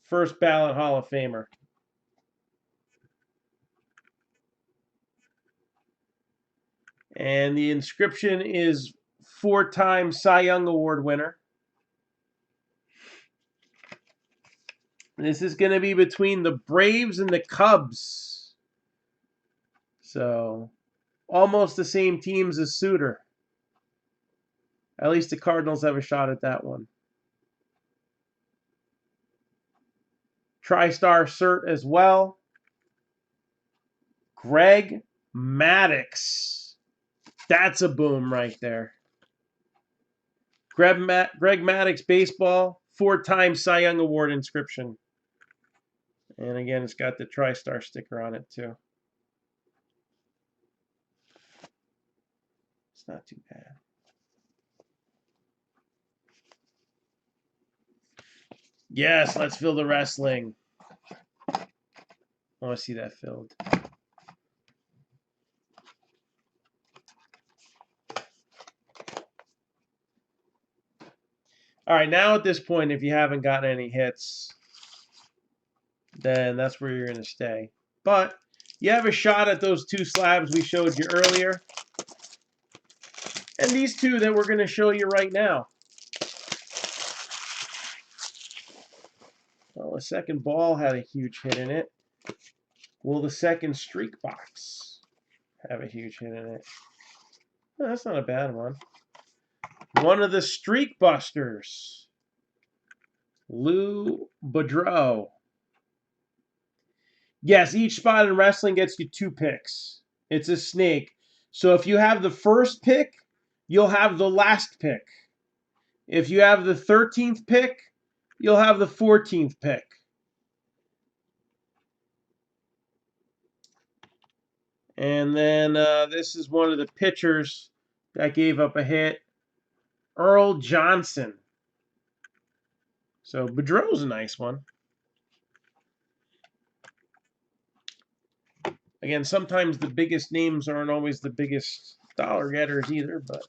first ballot Hall of Famer. And the inscription is four-time Cy Young Award winner. This is going to be between the Braves and the Cubs. So, almost the same teams as Suter. At least the Cardinals have a shot at that one. TriStar cert as well. Greg Maddux. That's a boom right there. Greg Maddux baseball, four-time Cy Young Award inscription. And again, it's got the TriStar sticker on it too. It's not too bad. Yes, let's fill the wrestling. I want to see that filled. All right, now at this point, if you haven't gotten any hits, then that's where you're going to stay. But you have a shot at those two slabs we showed you earlier. And these two that we're going to show you right now. Well, the second ball had a huge hit in it. Will the second streak box have a huge hit in it? Oh, that's not a bad one. One of the streak busters. Lou Boudreau. Yes, each spot in wrestling gets you 2 picks. It's a snake. So if you have the first pick, you'll have the last pick. If you have the 13th pick, you'll have the 14th pick. And then this is one of the pitchers that gave up a hit. Earl Johnson. So Boudreau's a nice one. Again, sometimes the biggest names aren't always the biggest dollar getters either, but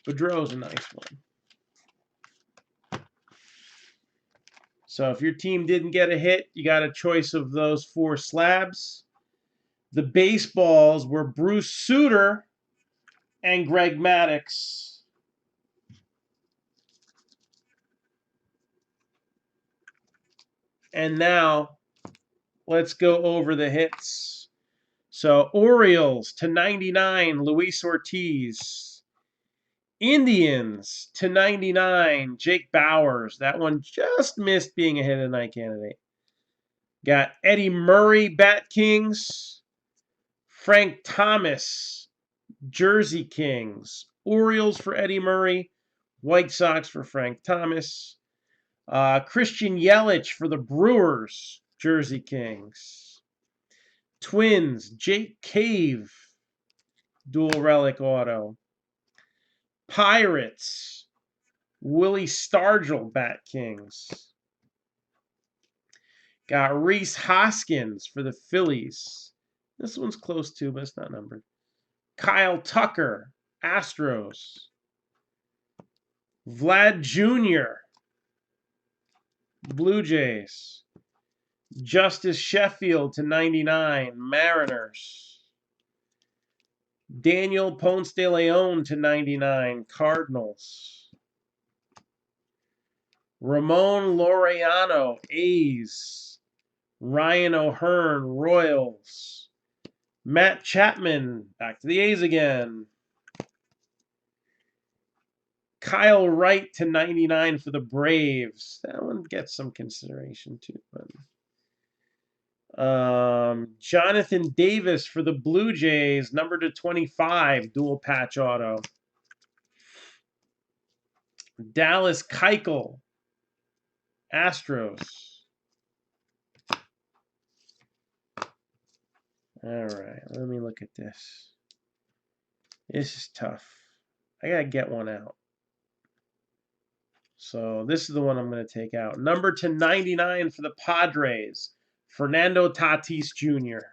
Boudreaux's a nice one. So if your team didn't get a hit, you got a choice of those 4 slabs. The baseballs were Bruce Sutter and Greg Maddux. And now let's go over the hits. So Orioles /99, Luis Ortiz. Indians /99, Jake Bowers. That one just missed being a hit of the night candidate. Got Eddie Murray, Bat Kings. Frank Thomas, Jersey Kings. Orioles for Eddie Murray. White Sox for Frank Thomas. Christian Yelich for the Brewers, Jersey Kings. Twins, Jake Cave, dual relic auto. Pirates, Willie Stargell, Bat Kings. Got Reese Hoskins for the Phillies. This one's close too, but it's not numbered. Kyle Tucker, Astros. Vlad Jr., Blue Jays. Justice Sheffield /99, Mariners. Daniel Ponce de Leon /99, Cardinals. Ramon Laureano, A's. Ryan O'Hearn, Royals. Matt Chapman, back to the A's again. Kyle Wright /99 for the Braves. That one gets some consideration too. Jonathan Davis for the Blue Jays, number /25, dual patch auto. Dallas Keuchel, Astros. All right, let me look at this. This is tough. I gotta get one out. So this is the one I'm going to take out. Number /99 for the Padres, Fernando Tatis Jr.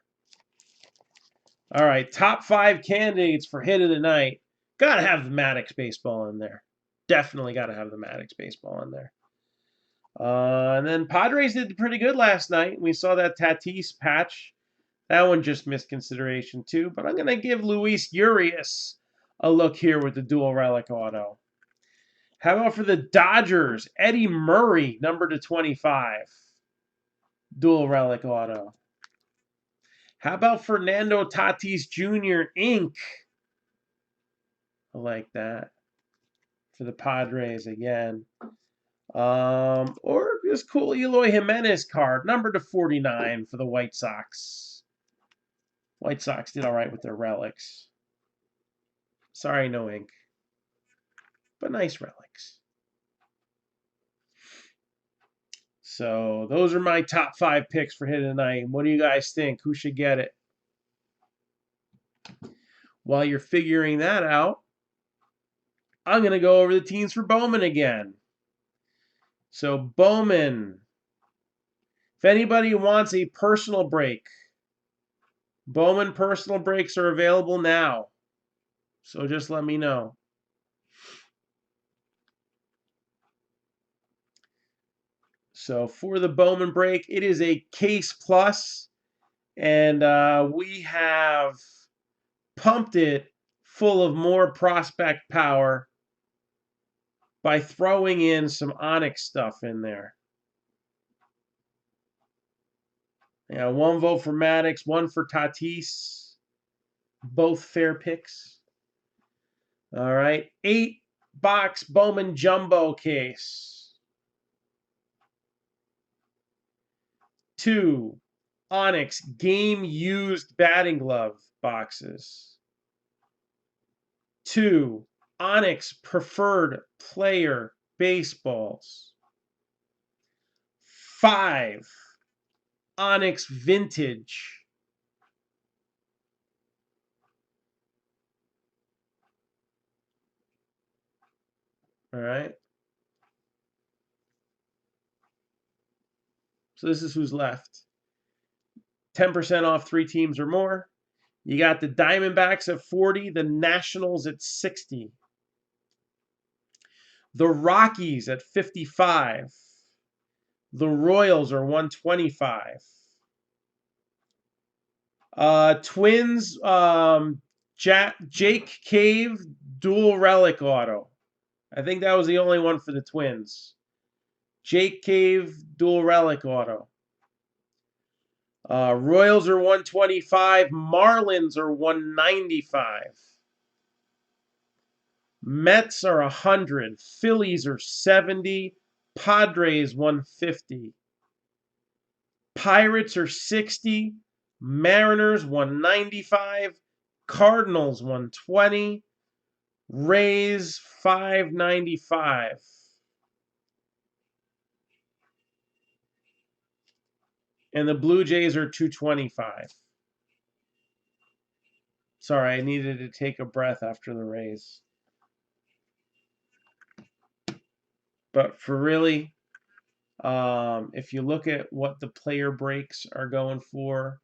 All right, top 5 candidates for hit of the night. Got to have the Maddux baseball in there. Definitely got to have the Maddux baseball in there. And then Padres did pretty good last night. We saw that Tatis patch. That one just missed consideration too. But I'm going to give Luis Urias a look here with the dual relic auto. How about for the Dodgers, Eddie Murray, number /25, dual relic auto. How about Fernando Tatis Jr. Inc.? I like that. For the Padres again. Or just cool Eloy Jimenez card, number /49 for the White Sox. White Sox did all right with their relics. Sorry, no ink. But nice relics. So those are my top 5 picks for hit of the night. What do you guys think? Who should get it? While you're figuring that out, I'm going to go over the teams for Bowman again. So Bowman, if anybody wants a personal break, Bowman personal breaks are available now. So just let me know. So for the Bowman break, it is a case plus, and we have pumped it full of more prospect power by throwing in some Onyx stuff in there. Yeah, 1 vote for Maddux, 1 for Tatis. Both fair picks. All right, 8-box Bowman Jumbo case. 2 Onyx game-used batting glove boxes. 2 Onyx preferred player baseballs. 5 Onyx vintage. 'All right. So this is who's left. 10% off 3 teams or more. You got the Diamondbacks at 40, the Nationals at 60. The Rockies at 55. The Royals are 125. Twins, Jake Cave, dual relic auto. I think that was the only one for the Twins. Jake Cave, dual relic auto. Royals are 125. Marlins are 195. Mets are 100. Phillies are 70. Padres 150. Pirates are 60. Mariners 195. Cardinals 120. Rays 595. And the Blue Jays are 225. Sorry, I needed to take a breath after the Rays. But for really, if you look at what the player breaks are going for,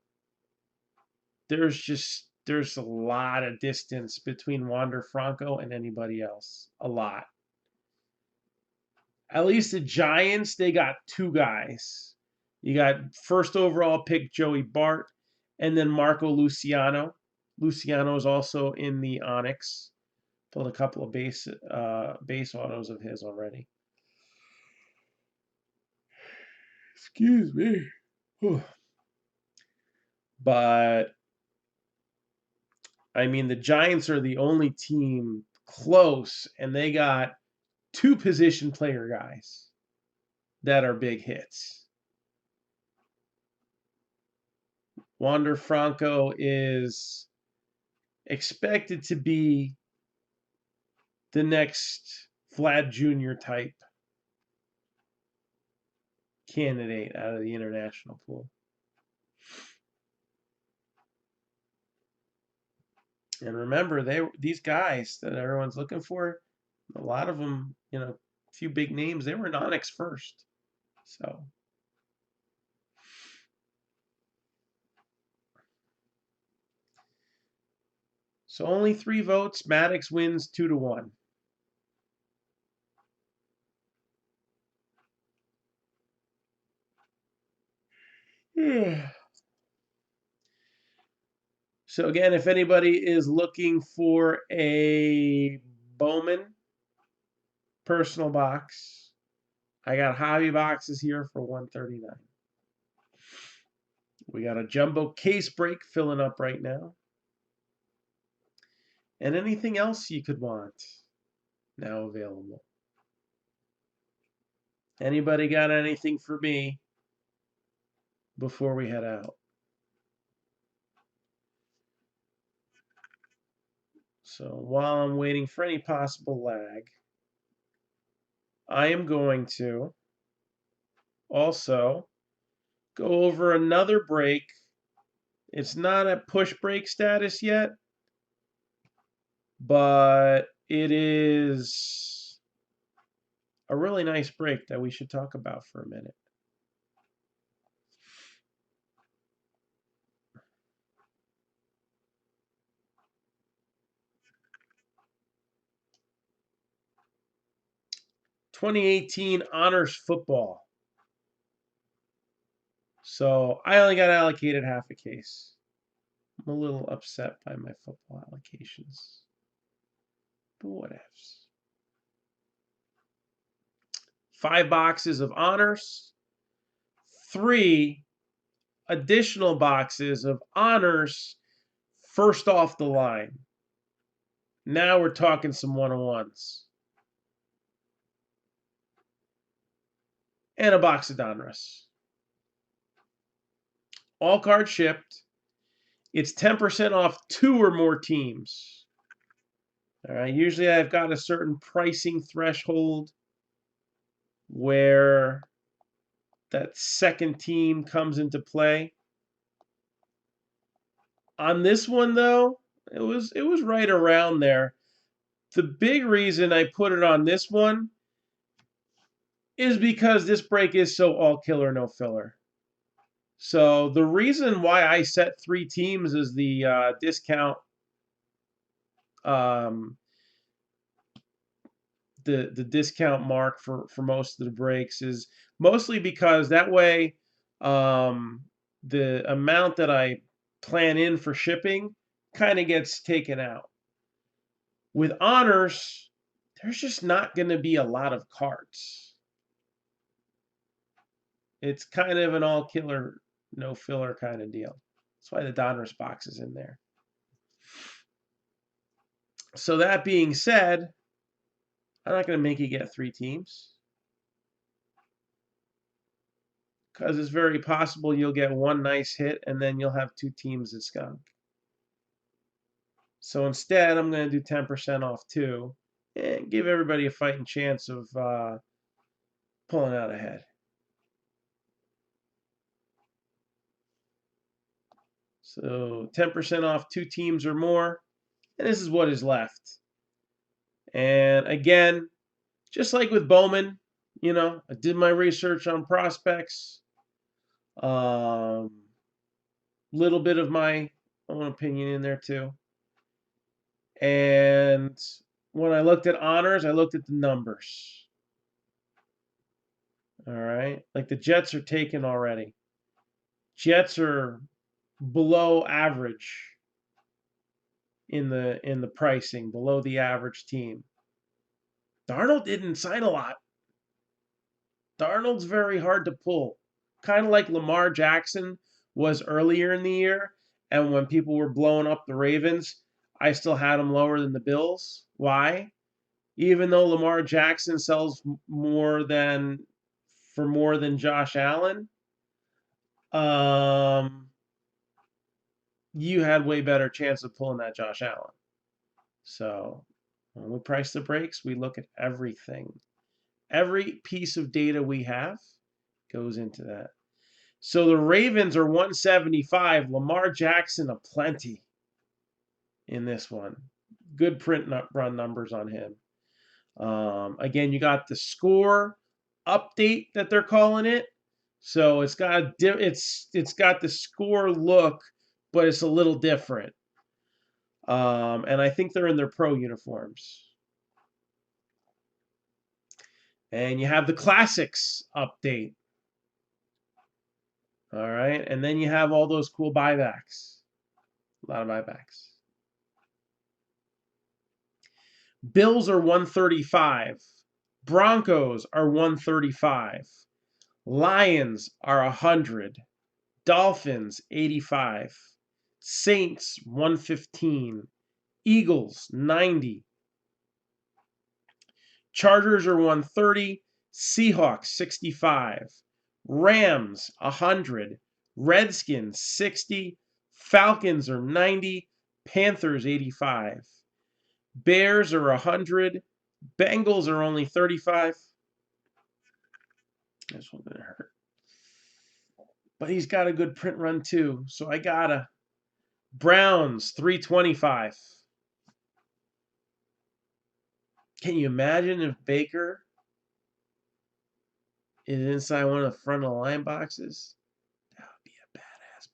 there's a lot of distance between Wander Franco and anybody else. A lot. At least the Giants, they got 2 guys. You got first overall pick Joey Bart, and then Marco Luciano. Luciano is also in the Onyx. Pulled a couple of base autos of his already. Excuse me. But I mean, the Giants are the only team close, and they got 2 position player guys that are big hits. Wander Franco is expected to be the next Vlad Jr. type candidate out of the international pool. And remember, these guys that everyone's looking for, a lot of them, a few big names, they were in Onyx first. So only 3 votes. Maddox wins 2-1. So again, if anybody is looking for a Bowman personal box, I got hobby boxes here for $139. We got a jumbo case break filling up right now. And anything else you could want now available. Anybody got anything for me before we head out? So while I'm waiting for any possible lag, I am going to also go over another break. It's not at push break status yet, but it is a really nice break that we should talk about for a minute. "2018 Honors Football." So I only got allocated half a case. I'm a little upset by my football allocations, but whatevs. 5 boxes of Honors, 3 additional boxes of Honors first off the line. Now we're talking some 101s. And a box of Donruss. All cards shipped. It's 10% off 2 or more teams. All right. Usually I've got a certain pricing threshold where that second team comes into play. On this one, though, it was right around there. The big reason I put it on this one is because this break is so all killer, no filler. So the reason why I set 3 teams as the discount, um, the discount mark for most of the breaks is mostly because that way, um, the amount that I plan in for shipping kind of gets taken out. With honors, there's just not going to be a lot of cards. It's kind of an all killer, no filler kind of deal. That's why the Donruss box is in there. So that being said, I'm not going to make you get 3 teams because it's very possible you'll get one nice hit and then you'll have 2 teams that skunk. So instead, I'm going to do 10% off 2 and give everybody a fighting chance of pulling out ahead. So 10% off 2 teams or more, and this is what is left. And again, just like with Bowman, I did my research on prospects. Little bit of my own opinion in there too. And when I looked at honors, I looked at the numbers. All right. Like the Jets are taken already. Jets are below average in the pricing, below the average team. Darnold didn't sign a lot. Darnold's very hard to pull. Kind of like Lamar Jackson was earlier in the year. And when people were blowing up the Ravens, I still had him lower than the Bills. Why? Even though Lamar Jackson sells for more than Josh Allen, you had way better chance of pulling that Josh Allen. So when we price the breaks, we look at everything. Every piece of data we have goes into that. So the Ravens are 175. Lamar Jackson a plenty in this one. Good print run numbers on him. Again, you got the score update that they're calling it. So it's got the score look, but it's a little different. And I think they're in their pro uniforms. And you have the classics update. All right, and then you have all those cool buybacks. A lot of buybacks. Bills are 135. Broncos are 135. Lions are 100. Dolphins 85. Saints 115. Eagles 90. Chargers are 130. Seahawks 65. Rams 100. Redskins 60. Falcons are 90. Panthers 85. Bears are 100. Bengals are only 35. This one gonna hurt. But he's got a good print run too, so I gotta. Browns 325. Can you imagine if Baker is inside one of the front of the line boxes? That would be a badass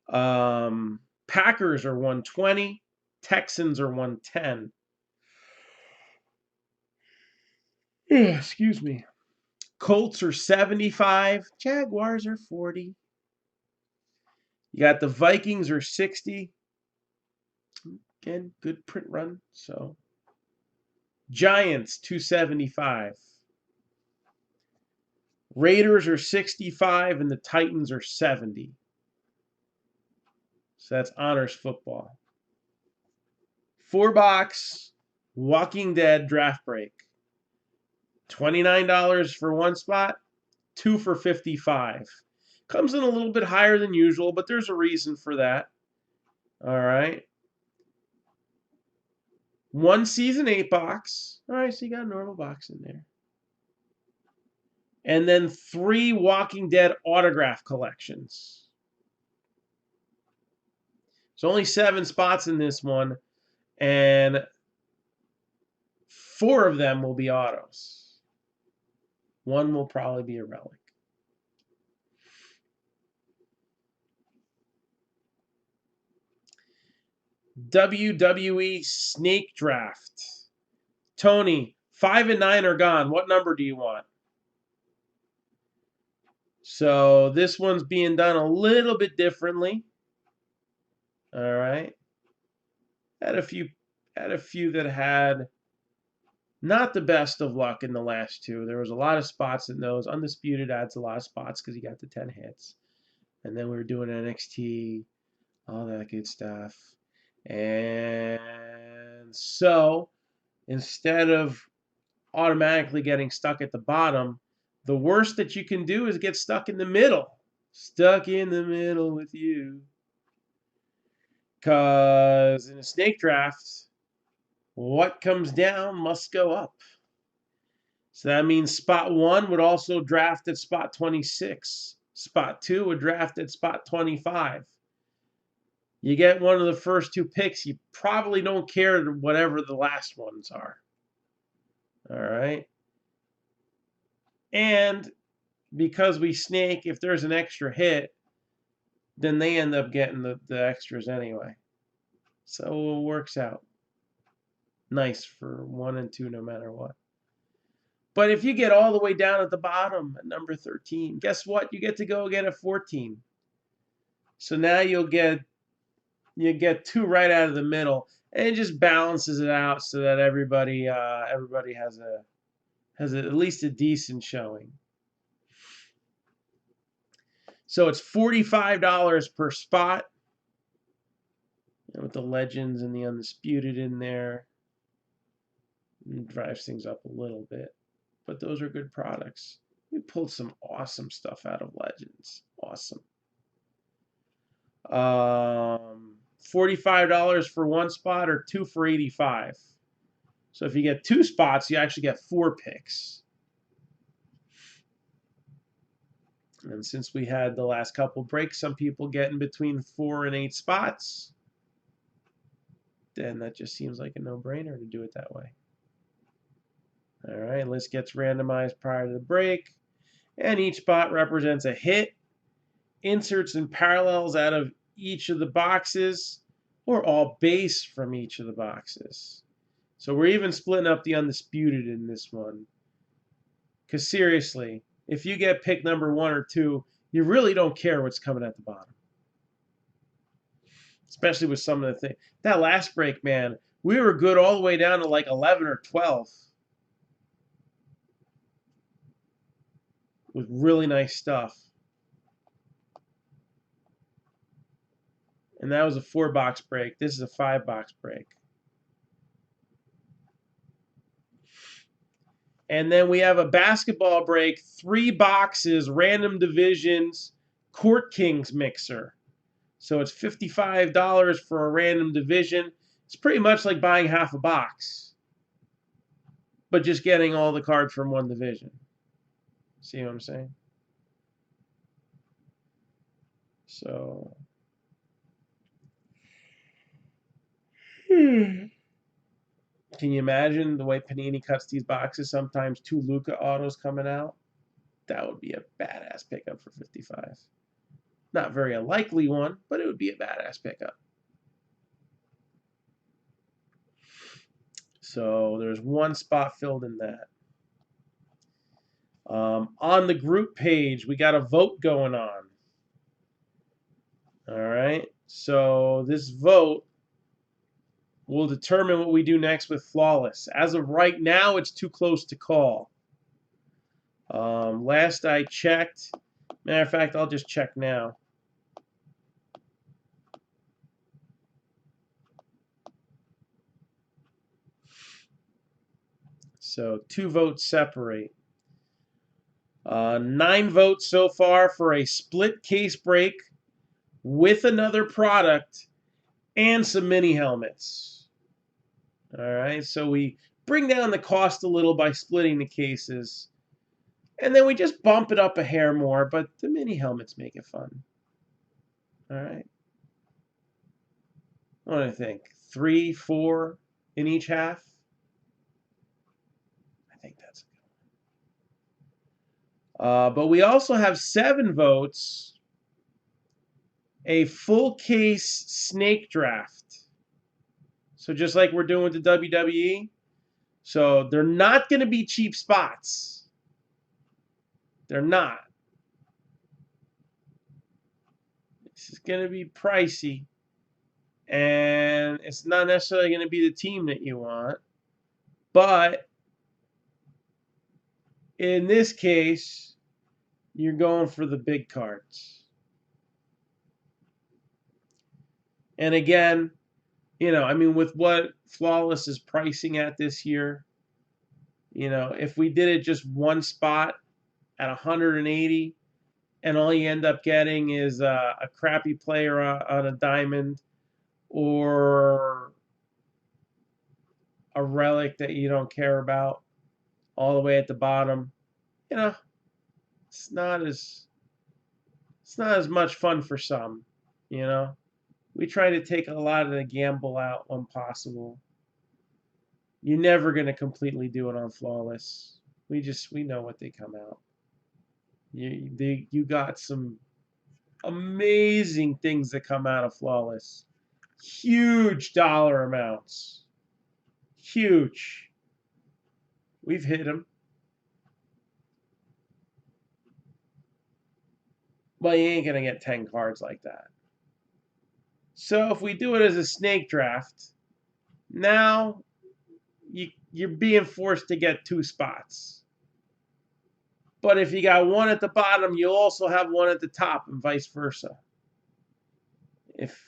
Baker. Packers are 120. Texans are 110. Excuse me. Colts are 75. Jaguars are 40. You got the Vikings are 60. Again, good print run. So Giants 275. Raiders are 65 and the Titans are 70. So that's honors football. 4-box Walking Dead draft break. $29 for one spot, 2 for 55. Comes in a little bit higher than usual, but there's a reason for that. All right. 1 season 8-box. All right, so you got a normal box in there. And then 3 Walking Dead autograph collections. There's only 7 spots in this one, and 4 of them will be autos. 1 will probably be a relic. WWE Snake Draft. Tony, 5 and 9 are gone. What number do you want? So this one's being done a little bit differently. All right. Had a few that had not the best of luck in the last two. There was a lot of spots in those. Undisputed adds a lot of spots because he got the 10 hits. And then we were doing NXT, all that good stuff. And so instead of automatically getting stuck at the bottom, the worst that you can do is get stuck in the middle. Stuck in the middle with you. Because in a snake draft, what comes down must go up. So that means spot 1 would also draft at spot 26. Spot 2 would draft at spot 25. You get one of the first 2 picks, you probably don't care whatever the last ones are. All right. And because we snake, if there's an extra hit, then they end up getting the extras anyway. So it works out. Nice for 1 and 2 no matter what. But if you get all the way down at the bottom at number 13, guess what? You get to go again at 14. So now you get 2 right out of the middle, and it just balances it out so that everybody has at least a decent showing. So it's $45 per spot, with the legends and the undisputed in there. It drives things up a little bit. But those are good products. We pulled some awesome stuff out of Legends. Awesome. $45 for 1 spot or 2 for $85. So if you get 2 spots, you actually get 4 picks. And since we had the last couple breaks, some people getting between 4 and 8 spots, then that just seems like a no-brainer to do it that way. All right, list gets randomized prior to the break, and each spot represents a hit, inserts and parallels out of each of the boxes, or all base from each of the boxes. So we're even splitting up the undisputed in this one. Because seriously, if you get pick number 1 or 2, you really don't care what's coming at the bottom. Especially with some of the things. That last break, man, we were good all the way down to like 11 or 12. With really nice stuff. And that was a 4-box break. This is a 5-box break. And then we have a basketball break, 3 boxes, random divisions, Court Kings mixer. So it's $55 for a random division. It's pretty much like buying half a box, but just getting all the cards from one division. See what I'm saying? So, can you imagine the way Panini cuts these boxes? Sometimes 2 Luka autos coming out. That would be a badass pickup for 55. Not very a likely one, but it would be a badass pickup. So there's 1 spot filled in that. On the group page, we got a vote going on. All right. So this vote will determine what we do next with Flawless. As of right now, it's too close to call. Last I checked, matter of fact, I'll just check now. So 2 votes separate. 9 votes so far for a split case break with another product and some mini helmets. All right, so we bring down the cost a little by splitting the cases, and then we just bump it up a hair more, but the mini helmets make it fun. All right. What do I think? 3, 4 in each half? I think that's a good one. But we also have 7 votes, a full case snake draft. So just like we're doing with the WWE. So they're not going to be cheap spots. They're not. This is going to be pricey. And it's not necessarily going to be the team that you want. But in this case, you're going for the big cards. And again, with what Flawless is pricing at this year, if we did it just one spot at 180 and all you end up getting is a crappy player on a diamond or a relic that you don't care about all the way at the bottom, you know, it's not as much fun for some, you know. We try to take a lot of the gamble out when possible. You're never going to completely do it on Flawless. We know what they come out. You got some amazing things that come out of Flawless. Huge dollar amounts. Huge. We've hit them. But you ain't going to get 10 cards like that. So if we do it as a snake draft, now you're being forced to get 2 spots. But if you got one at the bottom, you'll also have one at the top and vice versa. If,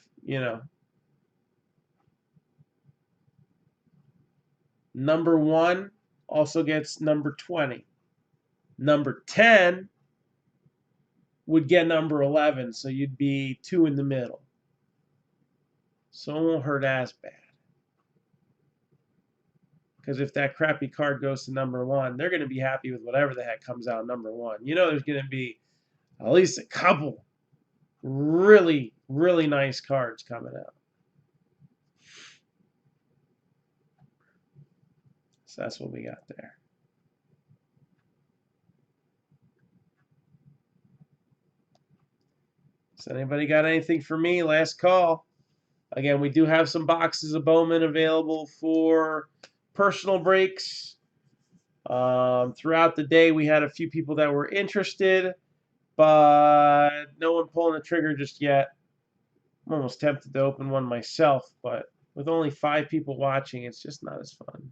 number 1 also gets number 20. Number 10 would get number 11, so you'd be 2 in the middle. So it won't hurt as bad. Because if that crappy card goes to number 1, they're going to be happy with whatever the heck comes out number 1. There's going to be at least a couple really, really nice cards coming out. So that's what we got there. So anybody got anything for me? Last call. Again, we do have some boxes of Bowman available for personal breaks. Throughout the day, we had a few people that were interested, but no one pulling the trigger just yet. I'm almost tempted to open one myself, but with only 5 people watching, it's just not as fun.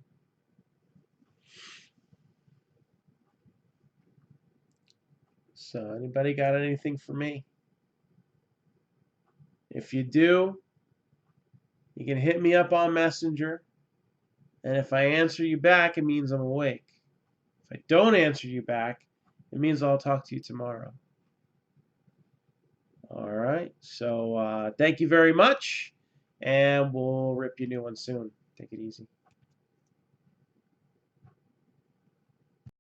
So anybody got anything for me? If you do, you can hit me up on Messenger. And if I answer you back, it means I'm awake. If I don't answer you back, it means I'll talk to you tomorrow. All right. So thank you very much. And we'll rip you a new one soon. Take it easy.